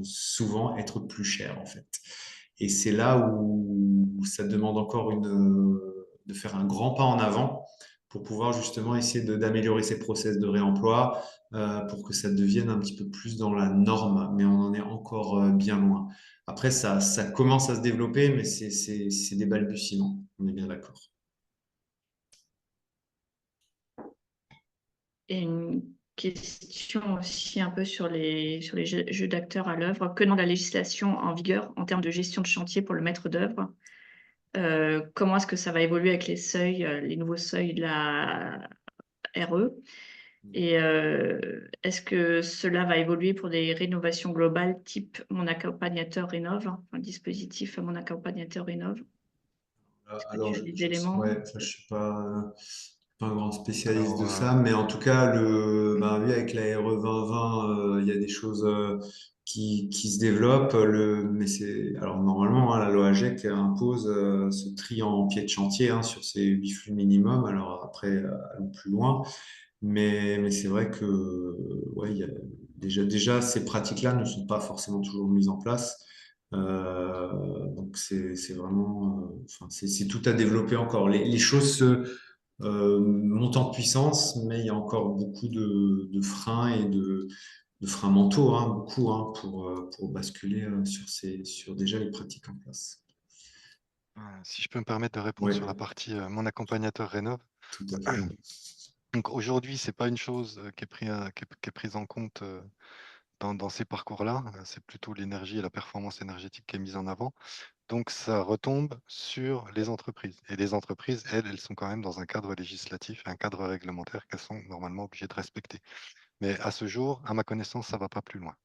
souvent être plus cher en fait. Et c'est là où ça demande encore de faire un grand pas en avant pour pouvoir justement essayer d'améliorer ces process de réemploi pour que ça devienne un petit peu plus dans la norme, mais on en est encore bien loin. Après, ça commence à se développer, mais c'est des balbutiements, on est bien d'accord. Et une question aussi un peu sur les jeux d'acteurs à l'œuvre. Que demande la législation en vigueur en termes de gestion de chantier pour le maître d'œuvre? Comment est-ce que ça va évoluer avec les seuils, les nouveaux seuils de la RE? Et est-ce que cela va évoluer pour des rénovations globales type Mon Accompagnateur Rénove, un dispositif Mon Accompagnateur Rénove? Est-ce que tu Alors, as des éléments? ouais, je suis pas un grand spécialiste de Alors, ça, mais en tout cas, oui, avec la RE 2020, il y a des choses qui se développent. Mais alors normalement, hein, la loi AGEC impose ce tri en pied de chantier hein, sur ces 8 flux minimum. Alors après, allons plus loin. Mais c'est vrai que ouais, il y a déjà, ces pratiques-là ne sont pas forcément toujours mises en place. Donc c'est vraiment, enfin, c'est tout à développer encore. Les choses montent en puissance, mais il y a encore beaucoup de freins et de freins mentaux, hein, beaucoup, hein, pour basculer sur déjà les pratiques en place. si je peux me permettre de répondre Oui, sur la partie Mon accompagnateur rénove. tout à fait. Donc aujourd'hui, c'est pas une chose qui est prise en compte dans ces parcours-là. C'est plutôt l'énergie et la performance énergétique qui est mise en avant. Donc ça retombe sur les entreprises. Et les entreprises, elles sont quand même dans un cadre législatif, un cadre réglementaire qu'elles sont normalement obligées de respecter. Mais à ce jour, à ma connaissance, ça ne va pas plus loin.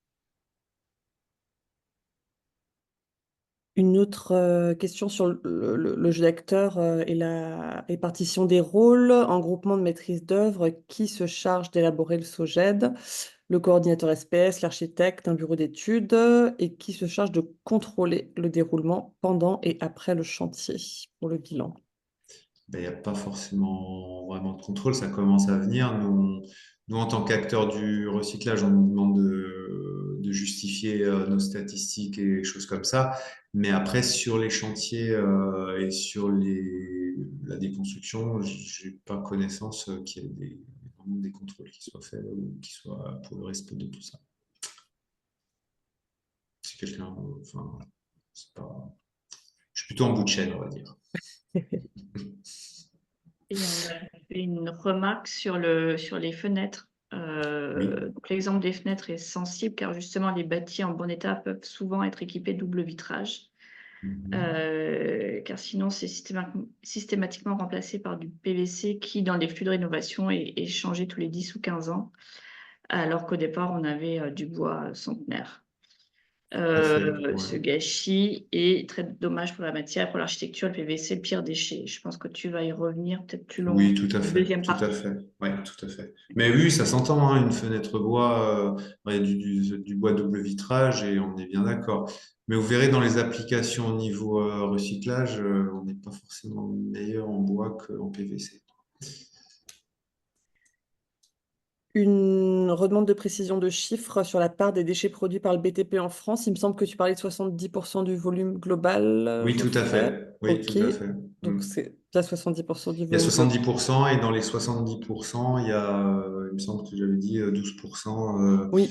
Une autre question sur le jeu d'acteurs et la répartition des rôles en groupement de maîtrise d'œuvre. Qui se charge d'élaborer le SOGED? Le coordinateur SPS, l'architecte, un bureau d'études, et qui se charge de contrôler le déroulement pendant et après le chantier pour le bilan? Ben, il n'y a pas forcément vraiment de contrôle, ça commence à venir. Nous en tant qu'acteurs du recyclage, on nous demande de justifier nos statistiques et choses comme ça. Mais après, sur les chantiers et sur la déconstruction, j'ai pas connaissance qu'il y ait vraiment des contrôles qui soient faits ou qui soient pour le respect de tout ça. Si quelqu'un, enfin, voilà. C'est pas, je suis plutôt en bout de chaîne, on va dire. Et on a fait une remarque sur les fenêtres. Oui. Donc l'exemple des fenêtres est sensible car justement les bâtis en bon état peuvent souvent être équipés de double vitrage. Car sinon c'est systématiquement remplacé par du PVC qui dans les flux de rénovation est changé tous les 10 ou 15 ans alors qu'au départ on avait du bois centenaire. Ce gâchis est très dommage pour la matière, pour l'architecture, le PVC, le pire déchet. Je pense que tu vas y revenir peut-être plus loin. Oui, tout à fait, Deuxième tout à partie. fait. Ouais, tout à fait. Mais oui, ça s'entend, hein, une fenêtre bois, ouais, du bois double vitrage et on est bien d'accord. Mais vous verrez dans les applications au niveau recyclage, on n'est pas forcément meilleur en bois qu'en PVC. Une une redemande de précision de chiffres sur la part des déchets produits par le BTP en France. Il me semble que tu parlais de 70% du volume global, Oui, tout à Geoffrey. fait. Oui, Ok, tout à fait. donc c'est bien 70% du Il y a volume global. 70% et dans les 70%, il y a, il me semble que j'avais dit 12% Oui,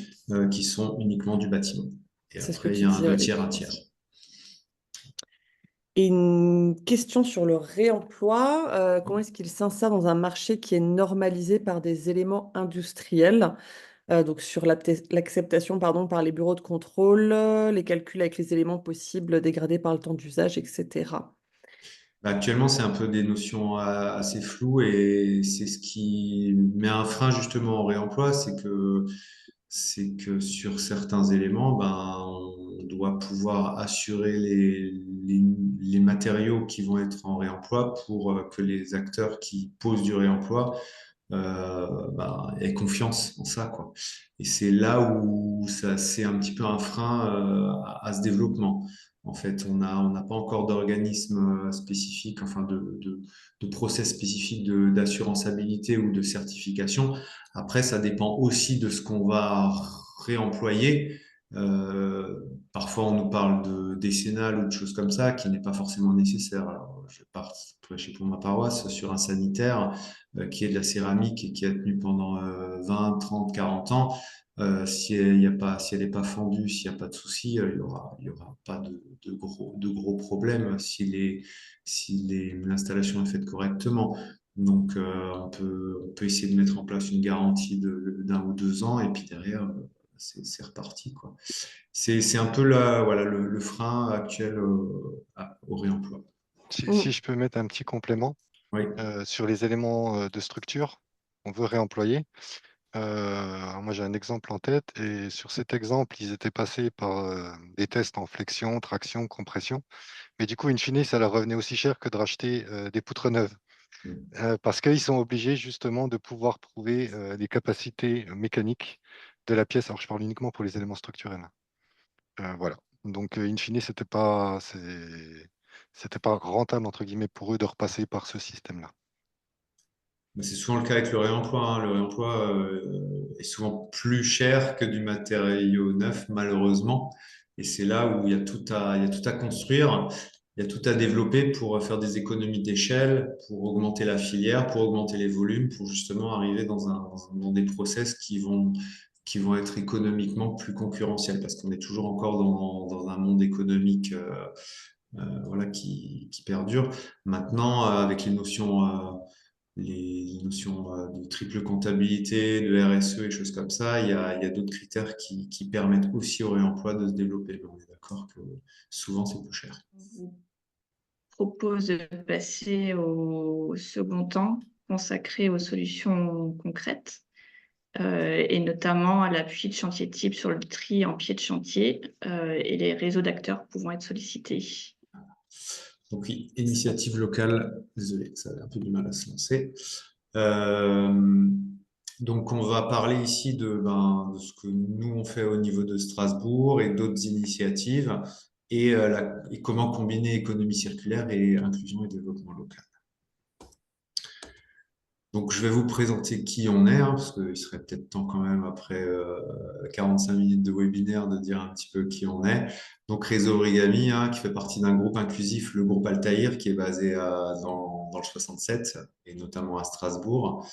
qui sont uniquement du bâtiment. Et c'est ce que après, il tu y a un disais, 2 ouais, tiers, un tiers. l'équivalence. Et une question sur le réemploi, comment est-ce qu'il s'insère dans un marché qui est normalisé par des éléments industriels? Donc sur l'acceptation, pardon, par les bureaux de contrôle, les calculs avec les éléments possibles dégradés par le temps d'usage, etc. Bah, actuellement, c'est un peu des notions assez floues et c'est ce qui met un frein justement au réemploi, c'est que sur certains éléments, ben, on doit pouvoir assurer les matériaux qui vont être en réemploi pour que les acteurs qui posent du réemploi bah, aient confiance en ça, quoi. Et c'est là où ça, c'est un petit peu un frein à ce développement. En fait, on n'a pas encore d'organisme spécifique, enfin de process spécifique d'assuranceabilité ou de certification. Après, ça dépend aussi de ce qu'on va réemployer. Euh, Parfois, on nous parle de décennal ou de choses comme ça, qui n'est pas forcément nécessaire. Alors, je pars prêcher pour ma paroisse sur un sanitaire qui est de la céramique et qui a tenu pendant 20, 30, 40 ans. Si elle y a pas, si elle n'est pas fendue, s'il n'y a pas de souci, il y aura pas de gros problèmes si l'installation est faite correctement. Donc, on peut essayer de mettre en place une garantie d'un ou 2 ans et puis derrière, c'est reparti, quoi. C'est un peu voilà, le frein actuel au réemploi. Mm. Si je peux mettre un petit complément Oui. sur les éléments de structure qu'on veut réemployer. Moi, j'ai un exemple en tête et sur cet exemple, ils étaient passés par des tests en flexion, traction, compression. Mais du coup, in fine, ça leur revenait aussi cher que de racheter des poutres neuves. Parce qu'ils sont obligés justement de pouvoir prouver les capacités mécaniques de la pièce. Alors, je parle uniquement pour les éléments structurels. Voilà. Donc, in fine, c'était pas rentable, entre guillemets, pour eux de repasser par ce système-là. Mais c'est souvent le cas avec le réemploi, hein. Le réemploi est souvent plus cher que du matériau neuf, malheureusement. Et c'est là où il y a tout à construire, il y a tout à développer pour faire des économies d'échelle, pour augmenter la filière, pour augmenter les volumes, pour justement arriver dans des process qui vont être économiquement plus concurrentiels, parce qu'on est toujours encore dans un monde économique voilà, qui perdure. Maintenant, avec les notions de triple comptabilité, de RSE et choses comme ça, il y a d'autres critères qui permettent aussi au réemploi de se développer. Mais on est d'accord que souvent, c'est plus cher. Je vous propose de passer au second temps consacré aux solutions concrètes et notamment à l'appui de chantier type sur le tri en pied de chantier et les réseaux d'acteurs pouvant être sollicités. Donc, oui, initiative locale, désolé, ça a un peu du mal à se lancer. Euh, donc, on va parler ici de ce que nous, on fait au niveau de Strasbourg et d'autres initiatives et comment combiner économie circulaire et inclusion et développement local. Donc, je vais vous présenter qui on est, hein, parce qu'il serait peut-être temps quand même, après 45 minutes de webinaire, de dire un petit peu qui on est. Donc, Réseau Origami, hein, qui fait partie d'un groupe inclusif, le groupe Altaïr, qui est basé dans le 67, et notamment à Strasbourg.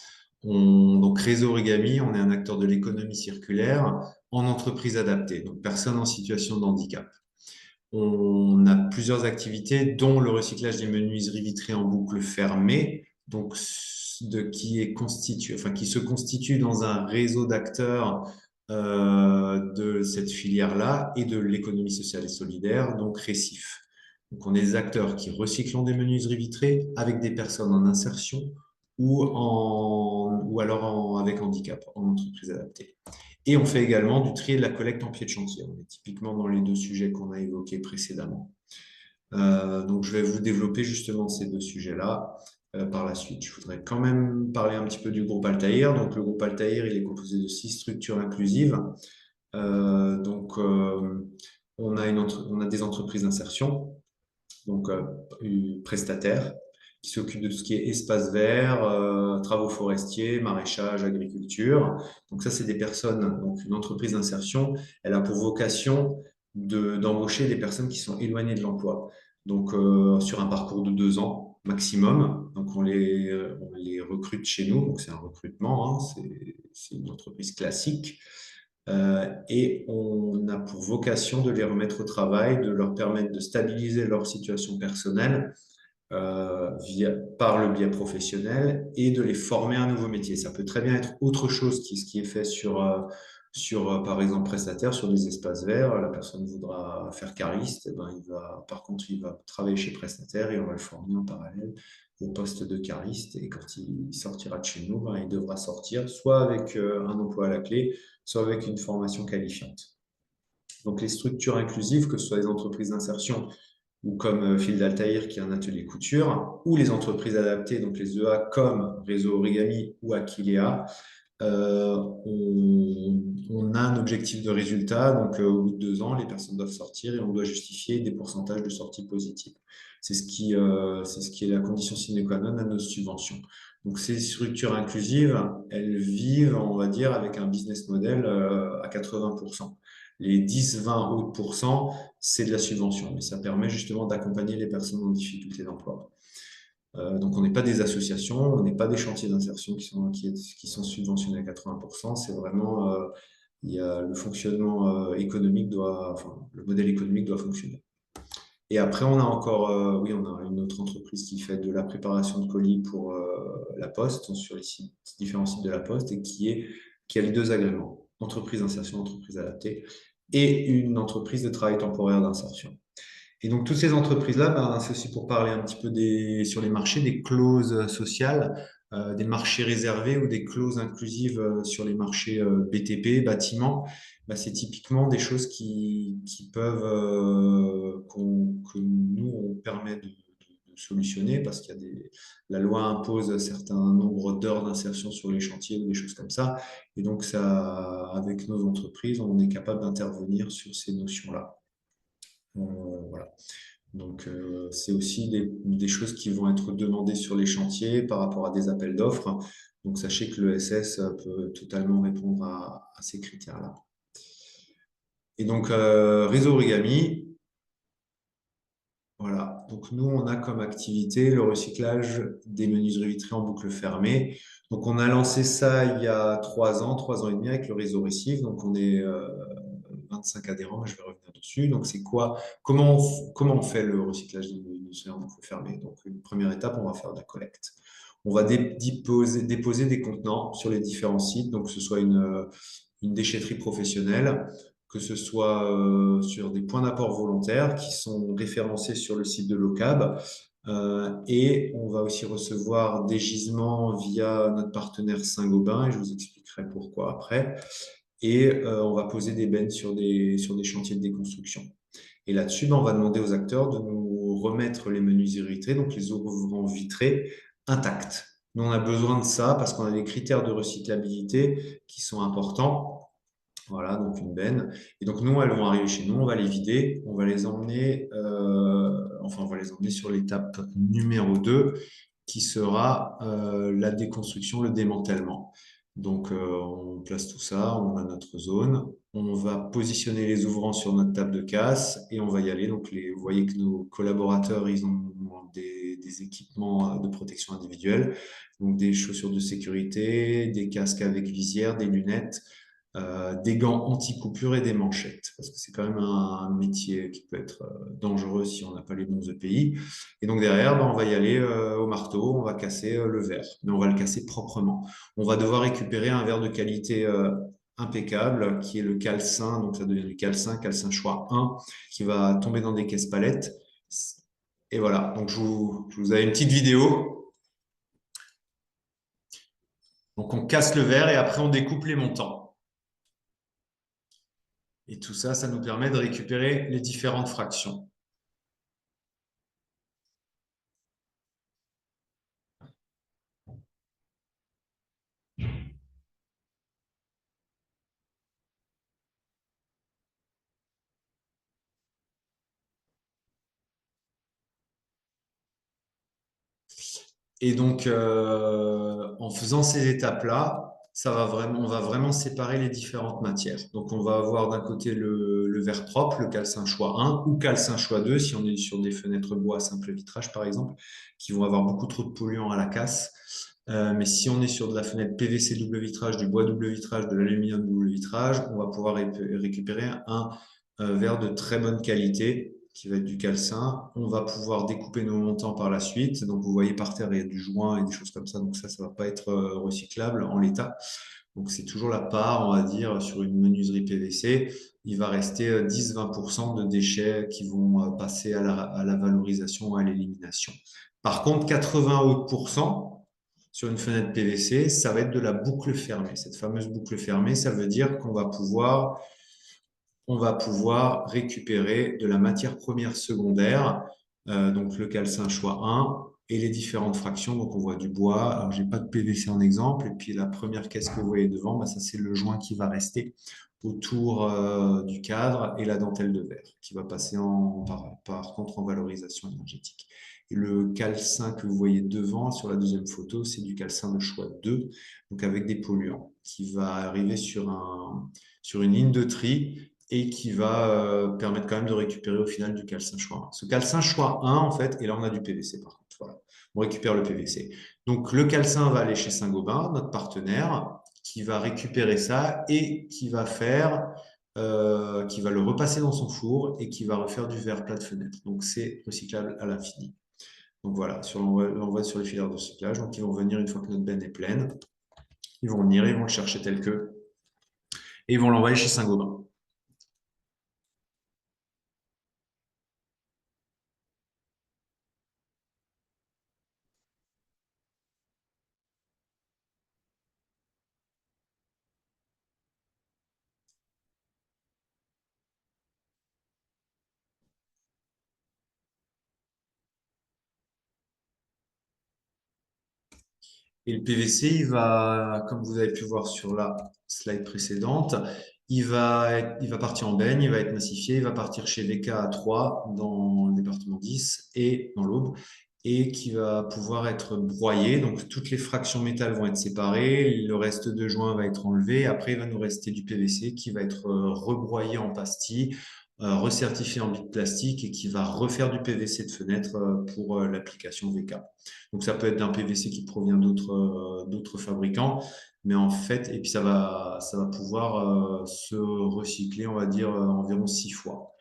Donc, Réseau Origami, on est un acteur de l'économie circulaire en entreprise adaptée, donc personne en situation de handicap. On a plusieurs activités, dont le recyclage des menuiseries vitrées en boucle fermée, donc qui se constitue dans un réseau d'acteurs de cette filière-là et de l'économie sociale et solidaire, donc Récif. Donc on est des acteurs qui recyclent des menuiseries vitrées avec des personnes en insertion ou alors avec handicap en entreprise adaptée. Et on fait également du tri et de la collecte en pied de chantier. On est typiquement dans les deux sujets qu'on a évoqués précédemment. Donc, je vais vous développer justement ces deux sujets-là par la suite. Je voudrais quand même parler un petit peu du groupe Altaïr. Donc, le groupe Altaïr, il est composé de 6 structures inclusives. On a des entreprises d'insertion, donc prestataires, qui s'occupe de tout ce qui est espace vert, travaux forestiers, maraîchage, agriculture. Donc ça, c'est des personnes, donc une entreprise d'insertion, elle a pour vocation d'embaucher des personnes qui sont éloignées de l'emploi. Donc sur un parcours de 2 ans maximum. Donc on les recrute chez nous, donc c'est un recrutement, hein, c'est une entreprise classique. Et on a pour vocation de les remettre au travail, de leur permettre de stabiliser leur situation personnelle par le biais professionnel et de les former à un nouveau métier. Ça peut très bien être autre chose ce qui est fait par exemple, prestataire, sur des espaces verts. La personne voudra faire cariste, eh ben, par contre, il va travailler chez prestataire et on va le former en parallèle au poste de cariste. Et quand il sortira de chez nous, ben, il devra sortir soit avec un emploi à la clé, soit avec une formation qualifiante. Donc, les structures inclusives, que ce soit les entreprises d'insertion ou comme Fil d'Altaïr qui est un atelier couture, ou les entreprises adaptées, donc les EA comme Réseau Origami ou Aquilea, on a un objectif de résultat. Donc, au bout de 2 ans, les personnes doivent sortir et on doit justifier des pourcentages de sortie positive. C'est ce qui est la condition sine qua non à nos subventions. Donc, ces structures inclusives, elles vivent, on va dire, avec un business model à 80%. Les 10-20 autres pourcents, c'est de la subvention, mais ça permet justement d'accompagner les personnes en difficulté d'emploi. Donc, on n'est pas des associations, on n'est pas des chantiers d'insertion qui sont subventionnés à 80%. C'est vraiment, le fonctionnement économique enfin, le modèle économique doit fonctionner. Et après, on a encore, oui, on a une autre entreprise qui fait de la préparation de colis pour la Poste, sur les différents sites de la Poste, et qui a les 2 agréments, entreprise d'insertion, entreprise adaptée, et une entreprise de travail temporaire d'insertion. Et donc, toutes ces entreprises-là, ben, c'est aussi pour parler un petit peu sur les marchés, des clauses sociales, des marchés réservés ou des clauses inclusives sur les marchés BTP, bâtiments. Ben, c'est typiquement des choses qui peuvent, que nous, on permet de solutionner parce la loi impose un certain nombre d'heures d'insertion sur les chantiers ou des choses comme ça. Et donc, ça, avec nos entreprises, on est capable d'intervenir sur ces notions-là. Voilà. Donc, c'est aussi des choses qui vont être demandées sur les chantiers par rapport à des appels d'offres. Donc, sachez que l'ESS peut totalement répondre à ces critères-là. Et donc, Réseau Origami, voilà. Donc, nous, on a comme activité le recyclage des menuiseries vitrées en boucle fermée. Donc, on a lancé ça il y a 3 ans et demi avec le réseau Récif. Donc, on est 25 adhérents, mais je vais revenir dessus. Donc, c'est quoi? Comment on fait le recyclage des menuiseries en boucle fermée? Donc, une première étape, on va faire de la collecte. On va déposer des contenants sur les différents sites, donc que ce soit une déchetterie professionnelle, que ce soit sur des points d'apport volontaires qui sont référencés sur le site de l'OCAB. Et on va aussi recevoir des gisements via notre partenaire Saint-Gobain, et je vous expliquerai pourquoi après. Et on va poser des bennes sur des chantiers de déconstruction. Et là-dessus, ben, on va demander aux acteurs de nous remettre les menuiseries vitrées, donc les ouvrants vitrés, intacts. Nous, on a besoin de ça parce qu'on a des critères de recyclabilité qui sont importants. Voilà, donc une benne. Et donc, nous, elles vont arriver chez nous, on va les vider, on va les emmener, on va les emmener sur l'étape numéro 2, qui sera la déconstruction, le démantèlement. Donc, on place tout ça, on a notre zone, on va positionner les ouvrants sur notre table de casse et on va y aller. Donc, vous voyez que nos collaborateurs, ils ont des équipements de protection individuelle, donc des chaussures de sécurité, des casques avec visière, des lunettes, des gants anti-coupure et des manchettes, parce que c'est quand même un métier qui peut être dangereux si on n'a pas les bons EPI. Et donc derrière, ben, on va y aller au marteau, on va casser le verre, mais on va le casser proprement. On va devoir récupérer un verre de qualité impeccable, qui est le calcin, donc ça devient du calcin choix 1, qui va tomber dans des caisses palettes. Et voilà, donc je vous avais une petite vidéo. Donc on casse le verre et après on découpe les montants. Et tout ça, ça nous permet de récupérer les différentes fractions. Et donc, en faisant ces étapes-là, on va vraiment séparer les différentes matières. Donc, on va avoir d'un côté le verre propre, le calcin choix 1 ou calcin choix 2, si on est sur des fenêtres bois à simple vitrage, par exemple, qui vont avoir beaucoup trop de polluants à la casse. Mais si on est sur de la fenêtre PVC double vitrage, du bois double vitrage, de l'aluminium double vitrage, on va pouvoir récupérer un verre de très bonne qualité qui va être du calcin. On va pouvoir découper nos montants par la suite. Donc, vous voyez par terre, il y a du joint et des choses comme ça. Donc, ça va pas être recyclable en l'état. Donc, c'est toujours la part, on va dire, sur une menuiserie PVC. Il va rester 10-20% de déchets qui vont passer à la valorisation, à l'élimination. Par contre, 80% sur une fenêtre PVC, ça va être de la boucle fermée. Cette fameuse boucle fermée, ça veut dire qu'on va pouvoir récupérer de la matière première secondaire, donc le calcin choix 1 et les différentes fractions. Donc on voit du bois. Alors j'ai pas de PVC en exemple. Et puis la première caisse que vous voyez devant, bah, ça c'est le joint qui va rester autour du cadre et la dentelle de verre qui va passer par contre en valorisation énergétique. Et le calcin que vous voyez devant sur la deuxième photo, c'est du calcin de choix 2, donc avec des polluants, qui va arriver sur une ligne de tri et qui va permettre quand même de récupérer au final du calcin choix 1. Ce calcin choix 1, en fait, et là on a du PVC par contre, voilà. On récupère le PVC. Donc le calcin va aller chez Saint-Gobain, notre partenaire, qui va récupérer ça et qui va le repasser dans son four et qui va refaire du verre plat de fenêtre. Donc c'est recyclable à l'infini. Donc voilà, l'envoi sur les filières de recyclage. Donc ils vont venir une fois que notre benne est pleine. Ils vont venir, ils vont le chercher tel que et ils vont l'envoyer chez Saint-Gobain. Et le PVC, il va, comme vous avez pu voir sur la slide précédente, il va partir en benne, il va être massifié, il va partir chez VK 3 dans le département 10 et dans l'Aube, et qui va pouvoir être broyé. Donc, toutes les fractions métal vont être séparées, le reste de joint va être enlevé. Après, il va nous rester du PVC qui va être rebroyé en pastilles, recertifié en bille plastique et qui va refaire du PVC de fenêtre pour l'application VK. Donc, ça peut être d'un PVC qui provient d'autres fabricants, mais en fait, et puis ça va pouvoir se recycler, on va dire, environ 6 fois.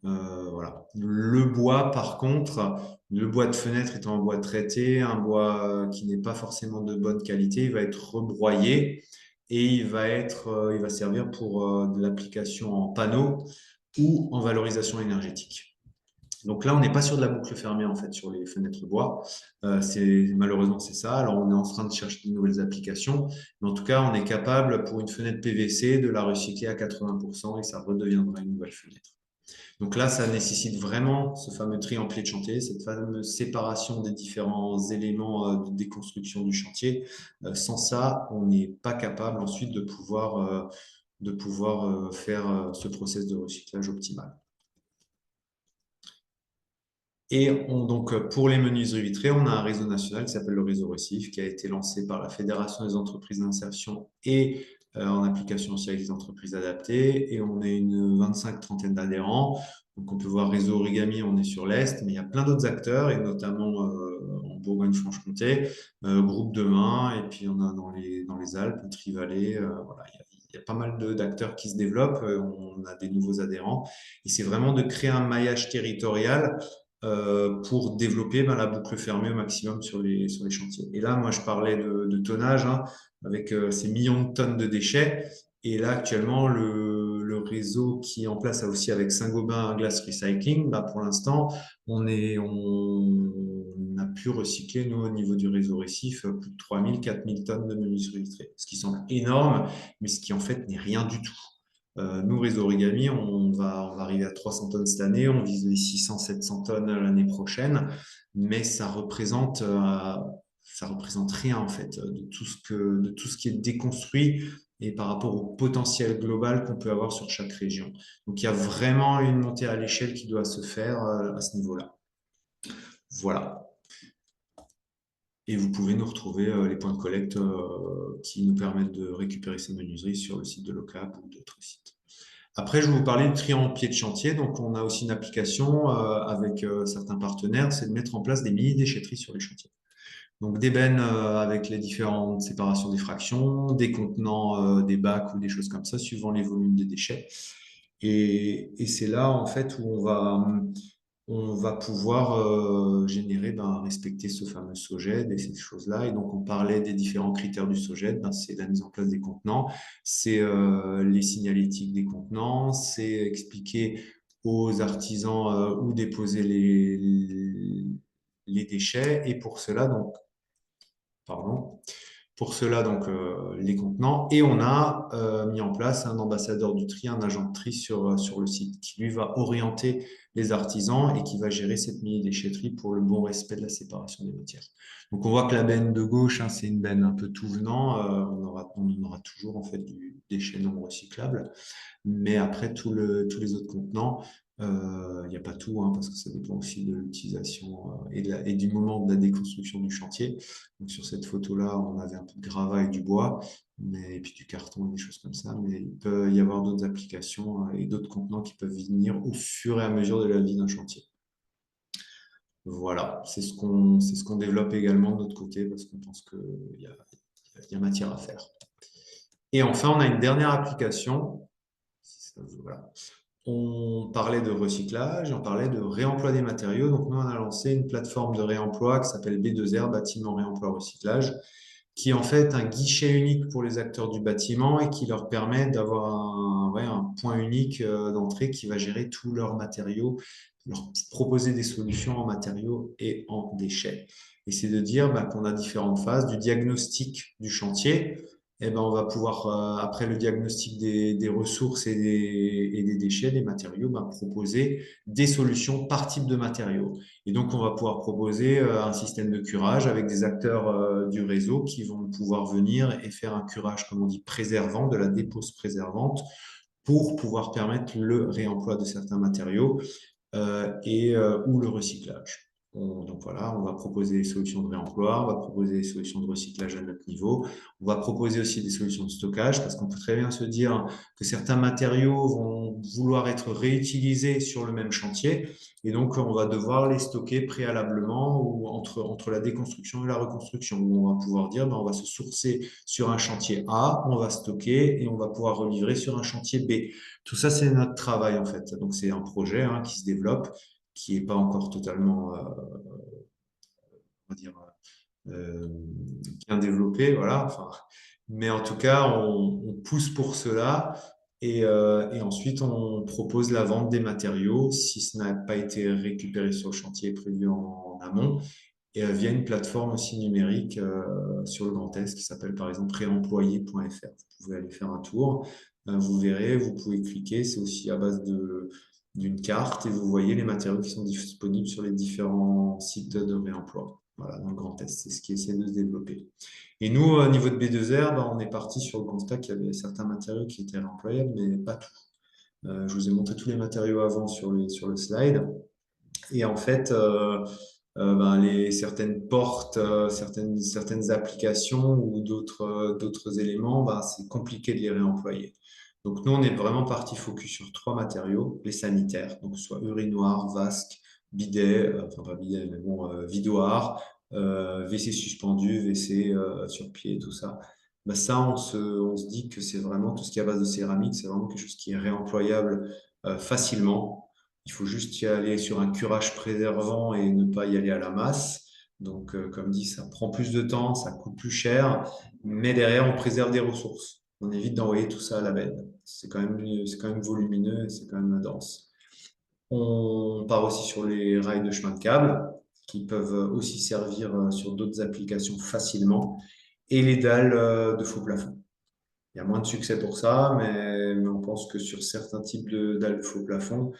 Voilà. Le bois, par contre, le bois de fenêtre étant un bois traité, un bois qui n'est pas forcément de bonne qualité, il va être rebroyé et il va servir pour de l'application en panneau ou en valorisation énergétique. Donc là, on n'est pas sur de la boucle fermée en fait sur les fenêtres bois. Malheureusement c'est ça. Alors on est en train de chercher de nouvelles applications, mais en tout cas, on est capable pour une fenêtre PVC de la recycler à 80% et ça redeviendra une nouvelle fenêtre. Donc là, ça nécessite vraiment ce fameux tri en pied de chantier, cette fameuse séparation des différents éléments de déconstruction du chantier. Sans ça, on n'est pas capable ensuite de pouvoir faire ce process de recyclage optimal. Et donc, pour les menuiseries vitrées, on a un réseau national qui s'appelle le réseau Recif, qui a été lancé par la Fédération des entreprises d'insertion et en application aussi avec les entreprises adaptées. Et on est une 25-30 d'adhérents. Donc, on peut voir Réseau Origami, on est sur l'Est, mais il y a plein d'autres acteurs, et notamment en Bourgogne-Franche-Comté, Groupe Demain, et puis on a dans les Alpes, Trivalet. Voilà, il y a pas mal d'acteurs qui se développent. On a des nouveaux adhérents. Et c'est vraiment de créer un maillage territorial pour développer la boucle fermée au maximum sur les chantiers. Et là, moi, je parlais de tonnage, hein, avec ces millions de tonnes de déchets. Et là, actuellement, le réseau qui est en place aussi avec Saint-Gobain Glass Recycling, pour l'instant, on a pu recycler, nous, au niveau du réseau Récif, plus de 3000, 4000 tonnes de menuiserie vitrée, ce qui semble énorme, mais ce qui en fait n'est rien du tout. Nous, Réseau Origami, on va arriver à 300 tonnes cette année, on vise les 600-700 tonnes l'année prochaine, mais ça représente rien en fait de tout ce qui est déconstruit et par rapport au potentiel global qu'on peut avoir sur chaque région. Donc il y a vraiment une montée à l'échelle qui doit se faire à ce niveau-là. Voilà. Et vous pouvez nous retrouver les points de collecte qui nous permettent de récupérer ces menuiseries sur le site de Locap ou d'autres sites. Après, je vais vous parler du tri en pied de chantier. Donc, on a aussi une application avec certains partenaires, c'est de mettre en place des mini-déchetteries sur les chantiers. Donc, des bennes avec les différentes séparations des fractions, des contenants, des bacs ou des choses comme ça, suivant les volumes des déchets. Et c'est là, en fait, où on va pouvoir générer, respecter ce fameux SOGED et ces choses-là. Et donc, on parlait des différents critères du SOGED. C'est la mise en place des contenants, c'est les signalétiques des contenants, c'est expliquer aux artisans où déposer les déchets. Et pour cela, donc, pardon, les contenants. Et on a mis en place un ambassadeur du tri, un agent de tri sur le site qui, lui, va orienter les artisans et qui va gérer cette mini-déchetterie pour le bon respect de la séparation des matières. Donc, on voit que la benne de gauche, c'est une benne un peu tout venant. On aura toujours, en fait, du déchet non recyclable. Mais après, tous les autres contenants, il n'y a pas tout, parce que ça dépend aussi de l'utilisation et du moment de la déconstruction du chantier. Donc, sur cette photo-là, on avait un peu de gravat et du bois, et puis du carton et des choses comme ça. Mais il peut y avoir d'autres applications et d'autres contenants qui peuvent venir au fur et à mesure de la vie d'un chantier. Voilà, c'est ce qu'on développe également de notre côté parce qu'on pense qu'il y a matière à faire. Et enfin, on a une dernière application. Voilà. On parlait de recyclage, on parlait de réemploi des matériaux. Donc, nous, on a lancé une plateforme de réemploi qui s'appelle B2R, Bâtiment Réemploi Recyclage, qui est en fait un guichet unique pour les acteurs du bâtiment et qui leur permet d'avoir un point unique d'entrée qui va gérer tous leurs matériaux, leur proposer des solutions en matériaux et en déchets. Et c'est de dire qu'on a différentes phases du diagnostic du chantier. On va pouvoir, après le diagnostic des ressources et des déchets, des matériaux, proposer des solutions par type de matériaux. Et donc, on va pouvoir proposer un système de curage avec des acteurs du réseau qui vont pouvoir venir et faire un curage, comme on dit, préservant, de la dépose préservante, pour pouvoir permettre le réemploi de certains matériaux ou le recyclage. Donc voilà, on va proposer des solutions de réemploi, on va proposer des solutions de recyclage à notre niveau, on va proposer aussi des solutions de stockage parce qu'on peut très bien se dire que certains matériaux vont vouloir être réutilisés sur le même chantier et donc on va devoir les stocker préalablement ou entre la déconstruction et la reconstruction où on va pouvoir dire on va se sourcer sur un chantier A, on va stocker et on va pouvoir relivrer sur un chantier B. Tout ça, c'est notre travail en fait. Donc c'est un projet qui se développe, qui n'est pas encore totalement on va dire, bien développé, voilà. Enfin, mais en tout cas, on pousse pour cela et ensuite on propose la vente des matériaux si ce n'a pas été récupéré sur le chantier prévu en amont et via une plateforme aussi numérique sur le Grand Est qui s'appelle par exemple réemployer.fr. Vous pouvez aller faire un tour, vous verrez, vous pouvez cliquer, c'est aussi à base d'une carte et vous voyez les matériaux qui sont disponibles sur les différents sites de réemploi. Voilà, dans le Grand Est, c'est ce qui essaie de se développer. Et nous, au niveau de B2R, on est parti sur le constat qu'il y avait certains matériaux qui étaient réemployables, mais pas tout. Je vous ai montré tous les matériaux avant sur le slide. Et en fait, certaines portes, certaines applications ou d'autres éléments, c'est compliqué de les réemployer. Donc, nous, on est vraiment parti focus sur 3 matériaux, les sanitaires, donc soit urinoir, vasque, bidet, enfin pas bidet, mais bon, vidoir, WC suspendu, WC sur pied, tout ça. Ça, on se dit que c'est vraiment tout ce qui est à base de céramique, c'est vraiment quelque chose qui est réemployable facilement. Il faut juste y aller sur un curage préservant et ne pas y aller à la masse. Donc, comme dit, ça prend plus de temps, ça coûte plus cher, mais derrière, on préserve des ressources. On évite d'envoyer tout ça à la benne. C'est quand même volumineux et c'est quand même dense. On part aussi sur les rails de chemin de câble qui peuvent aussi servir sur d'autres applications facilement et les dalles de faux plafond. Il y a moins de succès pour ça, mais on pense que sur certains types de dalles de faux plafond,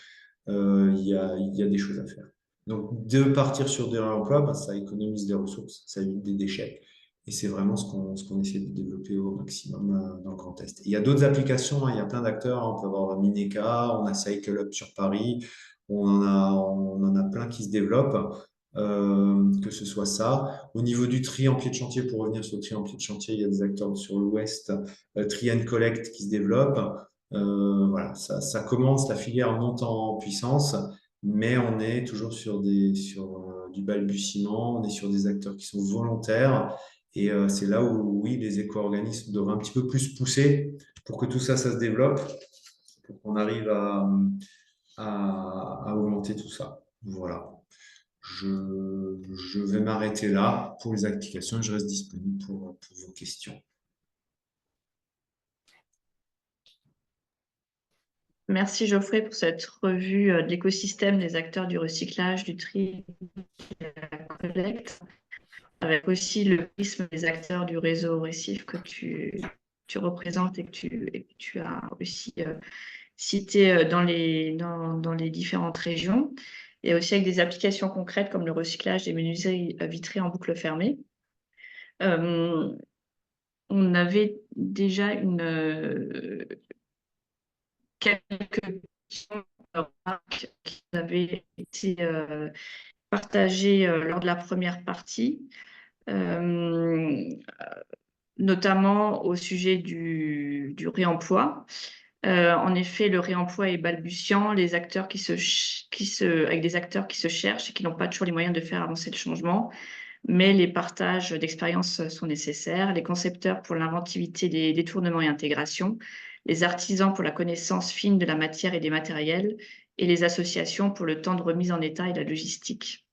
il y a des choses à faire. Donc, de partir sur des réemplois, ça économise des ressources, ça évite des déchets. Et c'est vraiment ce qu'on essaie de développer au maximum dans le Grand Est. Et il y a d'autres applications, il y a plein d'acteurs. On peut avoir Mineka, on a Cycle Up sur Paris, on en a plein qui se développent. que ce soit ça. Au niveau du tri en pied de chantier, pour revenir sur le tri en pied de chantier, il y a des acteurs sur l'ouest, Tri and Collect qui se développe. Voilà, ça commence, la filière monte en puissance, mais on est toujours sur du balbutiement, on est sur des acteurs qui sont volontaires. Et c'est là où, oui, les éco-organismes devraient un petit peu plus pousser pour que tout ça, ça se développe, pour qu'on arrive à augmenter tout ça. Voilà. Je vais m'arrêter là pour les applications et je reste disponible pour vos questions. Merci Geoffrey pour cette revue de l'écosystème des acteurs du recyclage, du tri et de la collecte, avec aussi le prisme des acteurs du réseau récif que tu représentes et que tu as aussi cité dans les différentes régions, et aussi avec des applications concrètes comme le recyclage des menuiseries vitrées en boucle fermée. On avait déjà quelques questions qui avaient été partagées lors de la première partie, notamment au sujet du réemploi. En effet, le réemploi est balbutiant, avec des acteurs qui se cherchent et qui n'ont pas toujours les moyens de faire avancer le changement, mais les partages d'expériences sont nécessaires. Les concepteurs pour l'inventivité des détournements et intégrations, les artisans pour la connaissance fine de la matière et des matériels, et les associations pour le temps de remise en état et la logistique.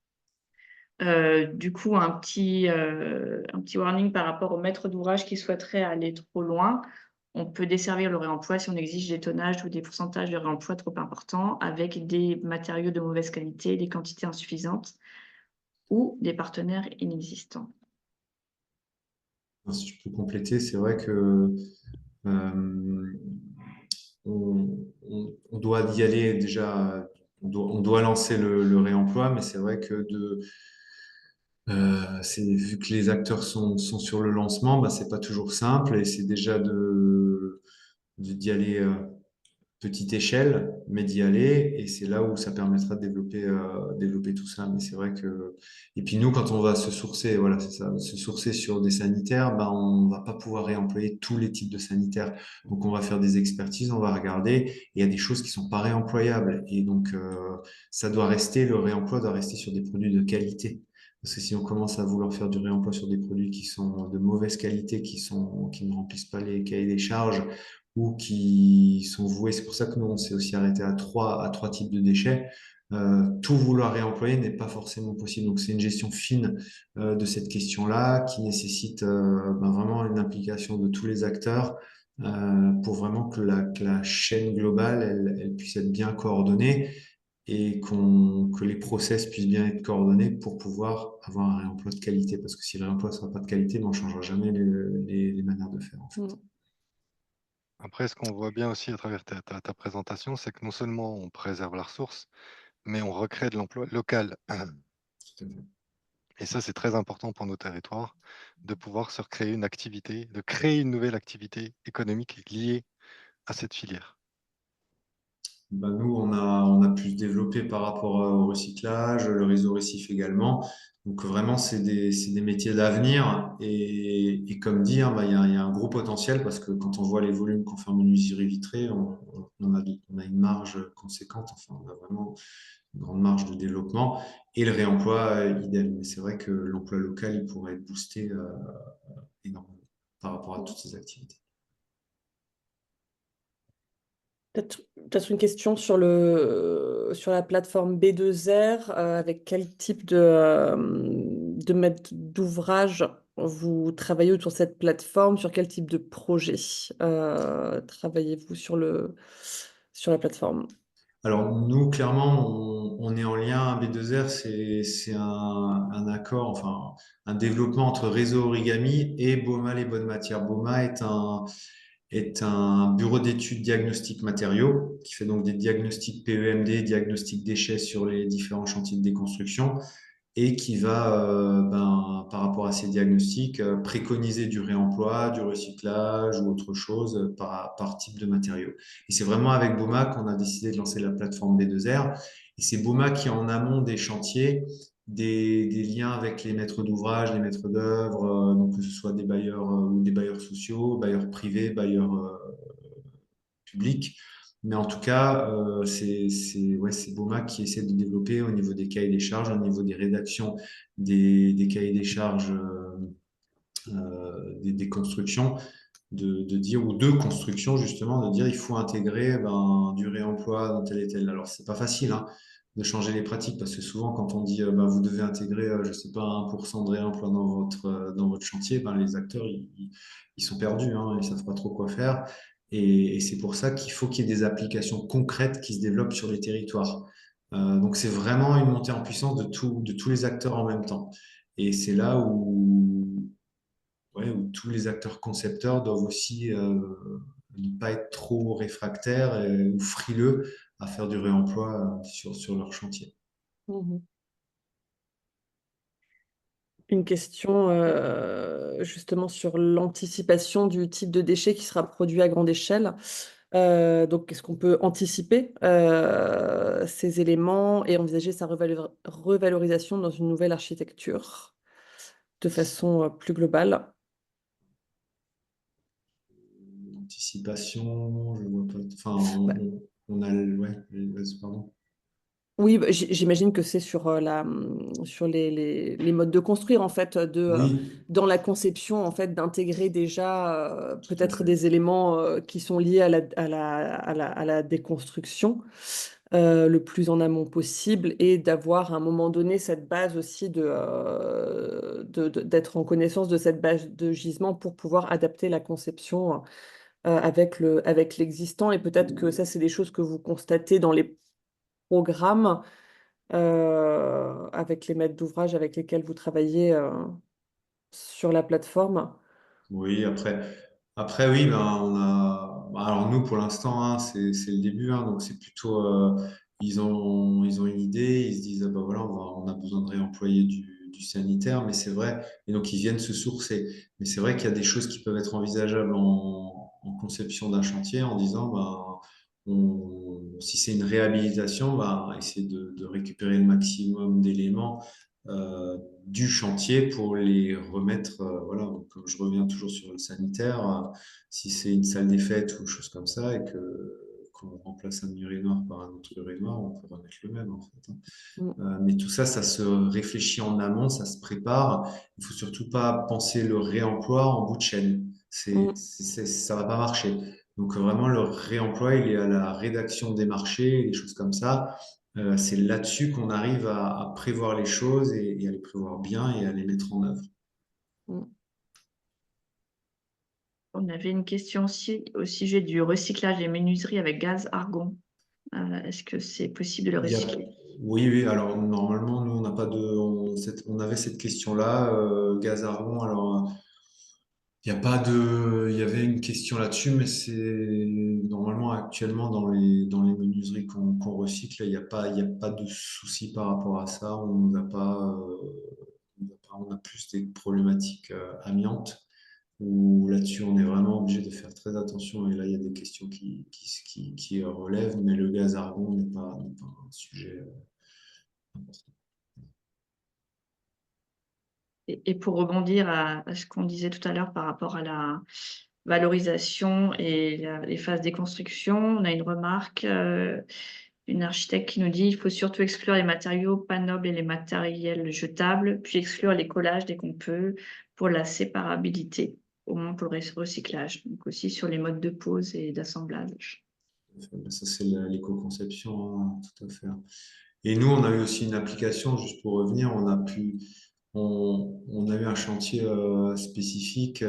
Du coup, un petit warning par rapport aux maîtres d'ouvrage qui souhaiteraient aller trop loin. On peut desservir le réemploi si on exige des tonnages ou des pourcentages de réemploi trop importants, avec des matériaux de mauvaise qualité, des quantités insuffisantes ou des partenaires inexistants. Si je peux compléter, c'est vrai que on doit y aller déjà, on doit lancer le réemploi, mais c'est vrai que vu que les acteurs sont sur le lancement, bah, c'est pas toujours simple et c'est déjà d'y aller petite échelle, mais d'y aller, et c'est là où ça permettra de développer tout ça. Mais c'est vrai que, et puis nous, quand on va se sourcer, voilà, c'est ça, se sourcer sur des sanitaires, ben, on va pas pouvoir réemployer tous les types de sanitaires. Donc, on va faire des expertises, on va regarder, et il y a des choses qui sont pas réemployables. Et donc, le réemploi doit rester sur des produits de qualité. Parce que si on commence à vouloir faire du réemploi sur des produits qui sont de mauvaise qualité, qui ne remplissent pas les cahiers des charges, ou qui sont voués. C'est pour ça que nous, on s'est aussi arrêté à trois types de déchets. Tout vouloir réemployer n'est pas forcément possible. Donc, c'est une gestion fine de cette question-là qui nécessite vraiment une implication de tous les acteurs pour vraiment que la chaîne globale, elle puisse être bien coordonnée et que les process puissent bien être coordonnés pour pouvoir avoir un réemploi de qualité. Parce que si le réemploi ne sera pas de qualité, ben, on ne changera jamais les manières de faire, en fait. Après, ce qu'on voit bien aussi à travers ta présentation, c'est que non seulement on préserve la ressource, mais on recrée de l'emploi local. Et ça, c'est très important pour nos territoires, de pouvoir se recréer une activité, de créer une nouvelle activité économique liée à cette filière. Ben nous, on a pu se développer par rapport au recyclage, le réseau récif également. Donc vraiment, c'est des métiers d'avenir. Et comme dit, hein, ben, il y a un gros potentiel parce que quand on voit les volumes qu'on fait en menuiserie vitrée, on a une marge conséquente. Enfin, on a vraiment une grande marge de développement. Et le réemploi, idem. Mais c'est vrai que l'emploi local, il pourrait être boosté énormément par rapport à toutes ces activités. Peut-être une question sur la plateforme B2R, avec quel type de maître d'ouvrage vous travaillez autour de cette plateforme, sur quel type de projet travaillez-vous sur la plateforme? Alors nous, clairement, on est en lien. B2R, c'est un accord, enfin un développement entre Réseau Origami et BOMA Les Bonnes Matières. BOMA est un bureau d'études diagnostiques matériaux qui fait donc des diagnostics PEMD, diagnostics déchets sur les différents chantiers de déconstruction, et qui va, par rapport à ces diagnostics, préconiser du réemploi, du recyclage ou autre chose par type de matériaux. Et c'est vraiment avec BOMA qu'on a décidé de lancer la plateforme B2R. Et c'est BOMA qui, en amont des chantiers, des liens avec les maîtres d'ouvrage, les maîtres d'œuvre, donc que ce soit des bailleurs ou des bailleurs sociaux, bailleurs privés, bailleurs publics. Mais en tout cas, c'est BOMA qui essaie de développer au niveau des cahiers des charges, au niveau des rédactions des cahiers des charges des constructions, de dire, ou de construction justement, de dire il faut intégrer du réemploi dans tel et tel. Alors c'est pas facile hein, de changer les pratiques parce que souvent quand on dit vous devez intégrer, je sais pas, 1% de réemploi dans votre chantier, les acteurs ils sont perdus, hein, ils savent pas trop quoi faire. Et c'est pour ça qu'il faut qu'il y ait des applications concrètes qui se développent sur les territoires. Donc c'est vraiment une montée en puissance de tous les acteurs en même temps. Et c'est là où tous les acteurs concepteurs doivent aussi ne pas être trop réfractaires ou frileux à faire du réemploi sur leur chantier. Mhm. Une question justement sur l'anticipation du type de déchet qui sera produit à grande échelle. Donc, est-ce qu'on peut anticiper ces éléments et envisager sa revalorisation dans une nouvelle architecture de façon plus globale? Anticipation, je vois pas. Enfin, Bah, on a ouais, vas-y, pardon. oui, bah, j'imagine que c'est sur, sur les modes de construire, en fait, Oui, dans la conception, en fait, d'intégrer déjà tout à peut-être fait. des éléments qui sont liés à la déconstruction le plus en amont possible et d'avoir à un moment donné cette base aussi d'être en connaissance de cette base de gisement pour pouvoir adapter la conception avec l'existant. Et peut-être que ça, c'est des choses que vous constatez dans les programmes avec les maîtres d'ouvrage avec lesquels vous travaillez sur la plateforme. Oui, après oui, alors nous, pour l'instant, hein, c'est le début, hein, donc c'est plutôt, ils ont une idée, ils se disent, ah bah voilà, on a besoin de réemployer du sanitaire, mais c'est vrai, et donc ils viennent se sourcer. Mais c'est vrai qu'il y a des choses qui peuvent être envisageables en conception d'un chantier en disant, si c'est une réhabilitation, essayer de récupérer le maximum d'éléments du chantier pour les remettre. Voilà, donc je reviens toujours sur le sanitaire. Si c'est une salle des fêtes ou chose comme ça et que qu'on remplace un urinoir par un autre urinoir, on peut remettre le même en fait, hein. Mm, Mais tout ça, ça se réfléchit en amont, ça se prépare. Il faut surtout pas penser le réemploi en bout de chaîne. mm, Ça va pas marcher. Donc vraiment, le réemploi, il est à la rédaction des marchés, des choses comme ça. C'est là-dessus qu'on arrive à prévoir les choses et à les prévoir bien et à les mettre en œuvre. mm. On avait une question aussi au sujet du recyclage des menuiseries avec gaz argon. Est-ce que c'est possible de le Il y a- recycler? Oui, oui, alors normalement, nous, on n'a pas de. On avait cette question-là, gaz argon. Alors, il y a pas de. Il y avait une question là-dessus, mais c'est normalement actuellement dans les menuiseries qu'on recycle, il y a pas de souci par rapport à ça. On a plus des problématiques amiantes où là-dessus, on est vraiment obligé de faire très attention. Et là, il y a des questions qui relèvent, mais le gaz argon n'est pas un sujet important. Et pour rebondir à ce qu'on disait tout à l'heure par rapport à la valorisation et les phases des constructions, on a une remarque, une architecte qui nous dit il faut surtout exclure les matériaux pas nobles et les matériels jetables, puis exclure les collages dès qu'on peut pour la séparabilité, au moins pour le recyclage. Donc aussi sur les modes de pose et d'assemblage. Ça, c'est l'éco-conception, hein, tout à fait. Et nous, on a eu aussi une application, juste pour revenir, on a eu un chantier spécifique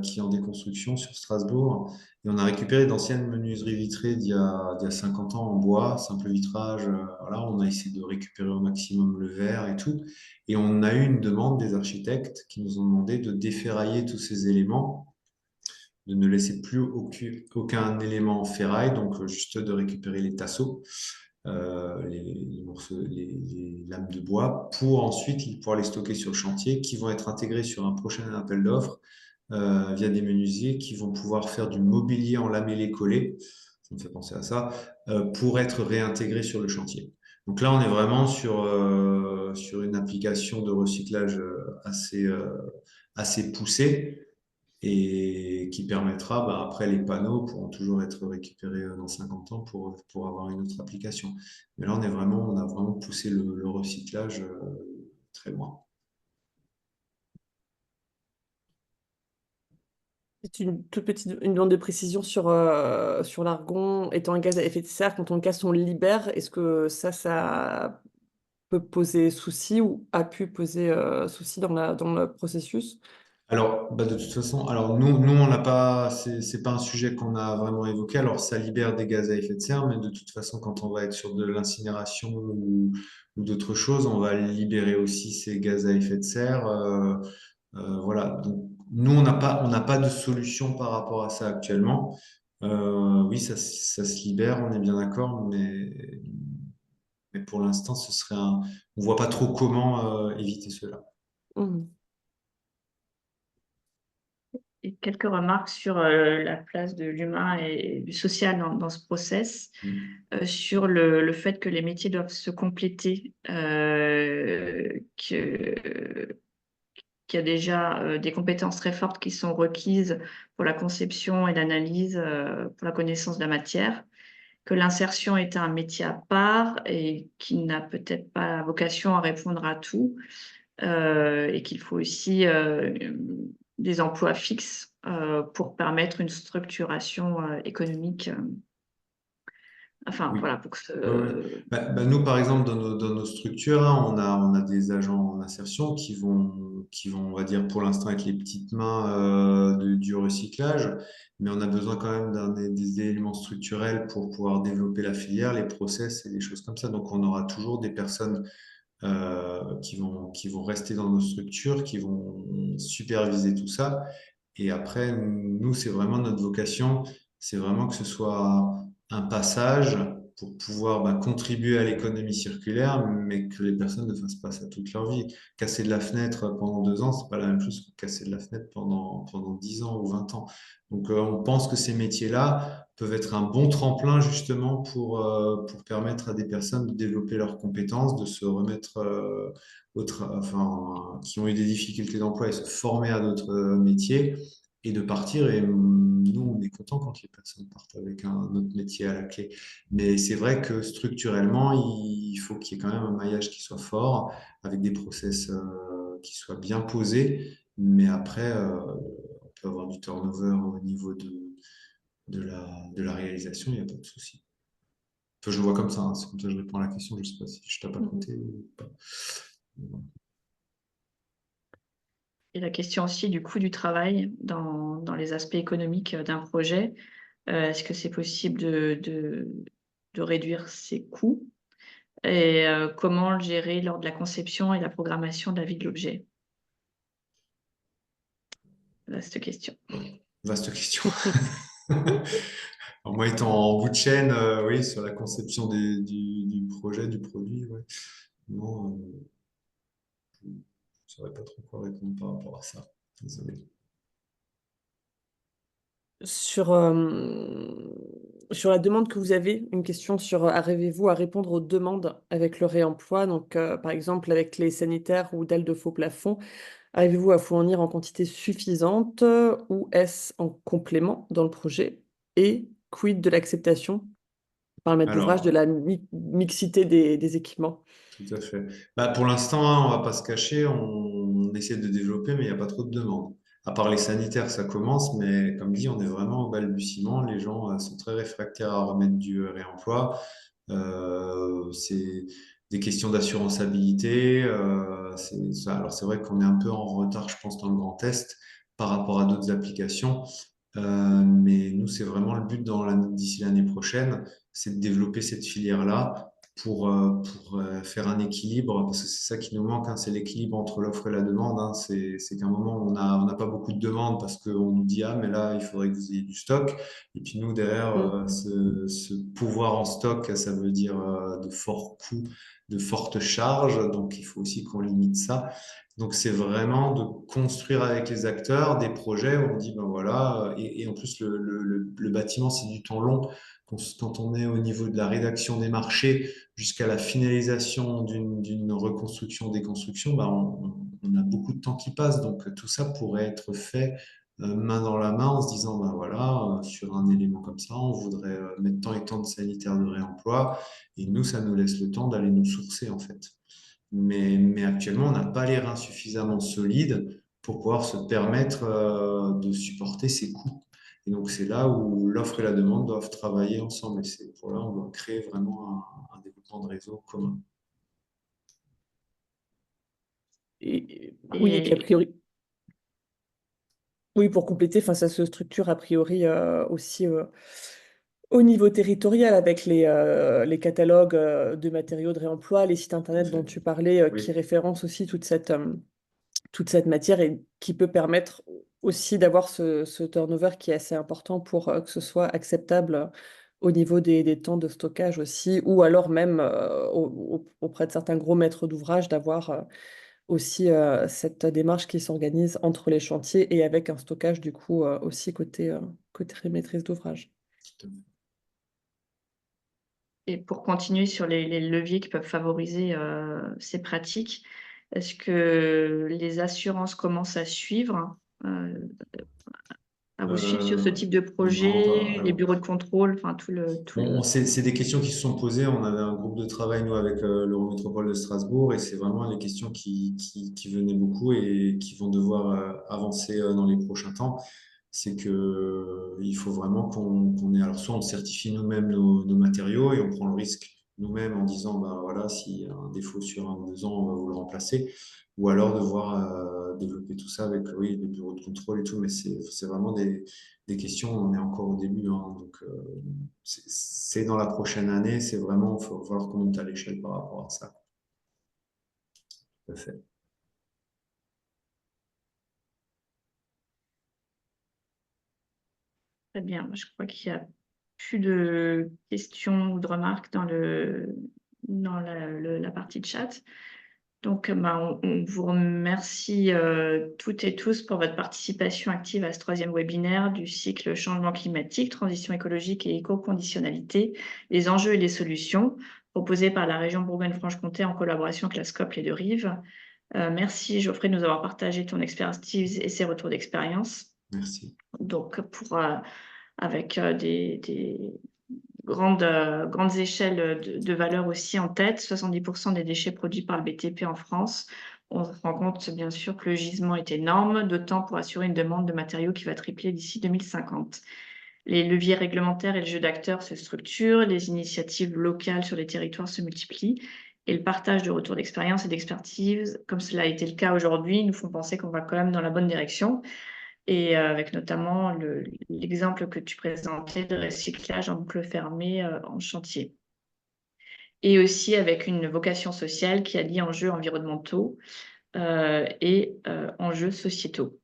qui est en déconstruction sur Strasbourg. Et on a récupéré d'anciennes menuiseries vitrées d'il y a 50 ans en bois, simple vitrage. Voilà, on a essayé de récupérer au maximum le verre et tout. Et on a eu une demande des architectes qui nous ont demandé de déferrailler tous ces éléments, de ne laisser plus aucun élément en ferraille, donc juste de récupérer les tasseaux, les morceaux, les lames de bois, pour ensuite pouvoir les stocker sur le chantier, qui vont être intégrés sur un prochain appel d'offres via des menuisiers qui vont pouvoir faire du mobilier en lamellé collé, ça me fait penser à ça, pour être réintégrés sur le chantier. Donc là, on est vraiment sur une application de recyclage assez poussée et qui permettra, bah, après, les panneaux pourront toujours être récupérés dans 50 ans pour avoir une autre application. Mais là, on a vraiment poussé le recyclage très loin. C'est une toute petite une demande de précision sur l'argon étant un gaz à effet de serre. Quand on le casse, on le libère. Est-ce que ça peut poser souci ou a pu poser souci dans le processus? Alors, bah, de toute façon, alors nous, on n'a pas, c'est pas un sujet qu'on a vraiment évoqué. Alors, ça libère des gaz à effet de serre, mais de toute façon, quand on va être sur de l'incinération ou d'autres choses, on va libérer aussi ces gaz à effet de serre. Voilà. Donc, nous, on n'a pas de solution par rapport à ça actuellement. Oui, ça se libère, on est bien d'accord, mais pour l'instant, on voit pas trop comment éviter cela. Mhm. Et quelques remarques sur la place de l'humain et du social dans ce process, sur le fait que les métiers doivent se compléter, qu'il y a déjà des compétences très fortes qui sont requises pour la conception et l'analyse, pour la connaissance de la matière, que l'insertion est un métier à part et qui n'a peut-être pas la vocation à répondre à tout, et qu'il faut aussi des emplois fixes pour permettre une structuration économique. Enfin, Oui. voilà, pour que Ouais, ouais. Nous, par exemple, dans nos structures, hein, on a des agents en insertion qui vont, on va dire, pour l'instant, être les petites mains du recyclage, mais on a besoin quand même des éléments structurels pour pouvoir développer la filière, les process et des choses comme ça. Donc, on aura toujours des personnes qui vont rester dans nos structures, qui vont superviser tout ça. Et après, nous, c'est vraiment notre vocation, c'est vraiment que ce soit un passage pour pouvoir contribuer à l'économie circulaire, mais que les personnes ne fassent pas ça toute leur vie. Casser de la fenêtre pendant 2 ans, c'est pas la même chose que casser de la fenêtre pendant 10 ans ou 20 ans. Donc, on pense que ces métiers-là peuvent être un bon tremplin justement pour permettre à des personnes de développer leurs compétences, de se remettre enfin, qui ont eu des difficultés d'emploi et se former à d'autres métiers et de partir. Et nous, on est content quand les personnes partent avec un autre métier à la clé. Mais c'est vrai que structurellement, il faut qu'il y ait quand même un maillage qui soit fort, avec des process qui soient bien posés. Mais après, on peut avoir du turnover au niveau de la réalisation, il n'y a pas de souci. Enfin, je le vois comme ça, hein. C'est comme ça que je réponds à la question. Je ne sais pas si je t'ai pas compté ou pas. Et la question aussi du coût du travail dans les aspects économiques d'un projet. Est-ce que c'est possible de réduire ces coûts? Et comment le gérer lors de la conception et la programmation de la vie de l'objet? Vaste question. Vaste question. Alors, moi, étant en bout de chaîne, oui, sur la conception du projet, du produit, ouais. Non, je ne saurais pas trop quoi répondre par rapport à ça. Désolé. Sur, sur la demande que vous avez, une question sur arrivez-vous à répondre aux demandes avec le réemploi? Donc, par exemple, avec les sanitaires ou dalles de faux plafond, arrivez-vous à fournir en quantité suffisante ou est-ce en complément dans le projet? Et quid de l'acceptation par le maître d'ouvrage de Alors, la mixité des équipements? tout à fait. Pour l'instant, hein, on va pas se cacher, on essaie de développer, mais il n'y a pas trop de demandes. À part les sanitaires, ça commence, mais comme dit, on est vraiment au balbutiement. Les gens sont très réfractaires à remettre du réemploi. C'est des questions d'assuranceabilité. Alors c'est vrai qu'on est un peu en retard, je pense, dans le Grand Est par rapport à d'autres applications. Mais nous, c'est vraiment le but d'ici l'année prochaine, c'est de développer cette filière-là pour faire un équilibre, parce que c'est ça qui nous manque, hein, c'est l'équilibre entre l'offre et la demande. Hein. C'est qu'à un moment, on n'a pas beaucoup de demandes parce qu'on nous dit, ah, mais là, il faudrait que vous ayez du stock. Et puis nous, derrière, ce pouvoir en stock, ça veut dire de forts coûts, de fortes charges. Donc, il faut aussi qu'on limite ça. Donc, c'est vraiment de construire avec les acteurs des projets où on dit, ben voilà, et en plus, le bâtiment, c'est du temps long. quand on est au niveau de la rédaction des marchés jusqu'à la finalisation d'une reconstruction, déconstruction, bah, on a beaucoup de temps qui passe. Donc tout ça pourrait être fait main dans la main en se disant, bah voilà, sur un élément comme ça, on voudrait mettre tant et tant de sanitaires de réemploi. Et nous, ça nous laisse le temps d'aller nous sourcer en fait. Mais actuellement, on n'a pas les reins suffisamment solides pour pouvoir se permettre de supporter ces coûts. Et donc, c'est là où l'offre et la demande doivent travailler ensemble. Et c'est pour là on doit créer vraiment un développement de réseau commun. Oui, et puis a Et priori, oui, pour compléter, ça se structure a priori aussi au niveau territorial avec les catalogues de matériaux de réemploi, les sites Tout à internet dont fait. tu parlais qui Oui, référencent aussi toute cette matière et qui peut permettre aussi d'avoir ce turnover qui est assez important pour que ce soit acceptable au niveau des temps de stockage aussi, ou alors même auprès de certains gros maîtres d'ouvrage d'avoir aussi cette démarche qui s'organise entre les chantiers et avec un stockage du coup aussi côté maîtrise d'ouvrage. tout à fait. Et pour continuer sur les leviers qui peuvent favoriser ces pratiques, est-ce que les assurances commencent euh, à vous suivre sur ce Euh, type de non, pas. projet, les bureaux de contrôle, enfin tout le... C'est des questions qui se sont posées. On avait un groupe de travail, nous, avec l'Eurométropole de Strasbourg, et c'est vraiment les questions qui venaient beaucoup et qui vont devoir avancer dans les prochains temps. C'est que il faut vraiment qu'on ait, alors soit on certifie nous-mêmes nos matériaux et on prend le risque nous-mêmes en disant, bah voilà, s'il y a un défaut sur 1 ou 2 ans, on va vous le remplacer, ou alors devoir développer tout ça avec, oui, les bureaux de contrôle et tout, mais c'est vraiment des questions, on est encore au début, hein, donc c'est dans la prochaine année, c'est vraiment, il faut voir qu'on monte à l'échelle par rapport à ça. Tout à fait. Très bien. Je crois qu'il n'y a plus de questions ou de remarques dans la partie de chat. Donc, on vous remercie toutes et tous pour votre participation active à ce 3e webinaire du cycle Changement climatique, transition écologique et éco-conditionnalité, les enjeux et les solutions, proposé par la région Bourgogne-Franche-Comté en collaboration avec la SCOP Les Deux Rives. Merci Geoffrey de nous avoir partagé ton expertise et ses retours d'expérience. Merci. Donc, avec des grandes échelles de valeur aussi en tête, 70% des déchets produits par le BTP en France. On se rend compte bien sûr que le gisement est énorme, d'autant pour assurer une demande de matériaux qui va tripler d'ici 2050. Les leviers réglementaires et le jeu d'acteurs se structurent, les initiatives locales sur les territoires se multiplient et le partage de retours d'expérience et d'expertise, comme cela a été le cas aujourd'hui, nous font penser qu'on va quand même dans la bonne direction. Et avec notamment l'exemple que tu présentais de recyclage en boucle fermée en chantier. Et aussi avec une vocation sociale qui allie enjeux environnementaux et enjeux sociétaux.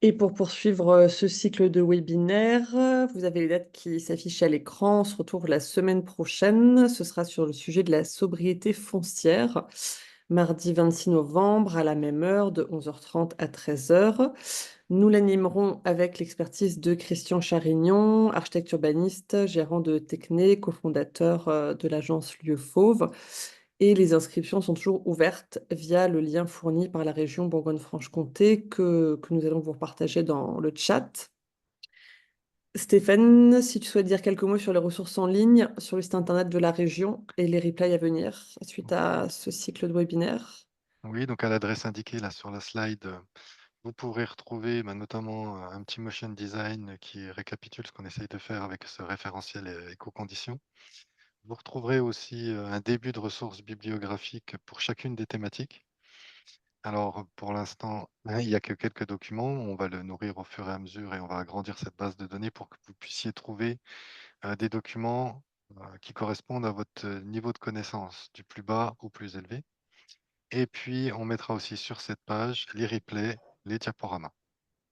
Et pour poursuivre ce cycle de webinaires, vous avez les dates qui s'affichent à l'écran. On se retrouve la semaine prochaine. Ce sera sur le sujet de la sobriété foncière, mardi 26 novembre à la même heure, de 11h30 à 13h. Nous l'animerons avec l'expertise de Christian Charignon, architecte urbaniste, gérant de Techné, cofondateur de l'agence Lieu Fauve. Et les inscriptions sont toujours ouvertes via le lien fourni par la région Bourgogne-Franche-Comté que nous allons vous partager dans le chat. Stéphane, si tu souhaites dire quelques mots sur les ressources en ligne, sur le site internet de la région et les replays à venir suite à ce cycle de webinaire. Oui, donc à l'adresse indiquée là sur la slide, vous pourrez retrouver notamment un petit motion design qui récapitule ce qu'on essaye de faire avec ce référentiel éco-conditions. Vous retrouverez aussi un début de ressources bibliographiques pour chacune des thématiques. Alors, pour l'instant, il n'y a que quelques documents. On va le nourrir au fur et à mesure et on va agrandir cette base de données pour que vous puissiez trouver des documents qui correspondent à votre niveau de connaissance, du plus bas au plus élevé. Et puis, on mettra aussi sur cette page les replays, les diaporamas.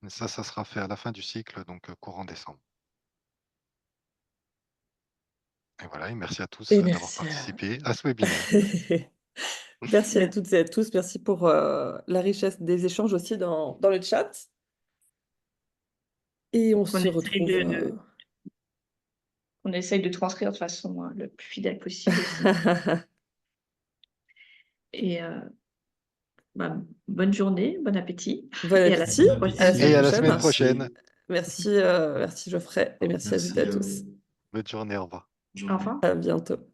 Ça sera fait à la fin du cycle, donc courant décembre. Et voilà, et merci à tous Et d'avoir merci participé à ce webinaire. Merci à toutes et à tous. Merci pour la richesse des échanges aussi dans le chat. Et on On se essaye retrouve. on essaye de transcrire de façon le plus fidèle possible aussi. Et bonne journée, bon appétit. Bon Et à la appétit, semaine Bon à la prochaine. semaine Et à la prochaine. semaine Merci. prochaine. Merci, merci Geoffrey et merci à Merci toutes et à à tous. vous. Bonne journée, au revoir. Bonne Au journée. revoir. À bientôt.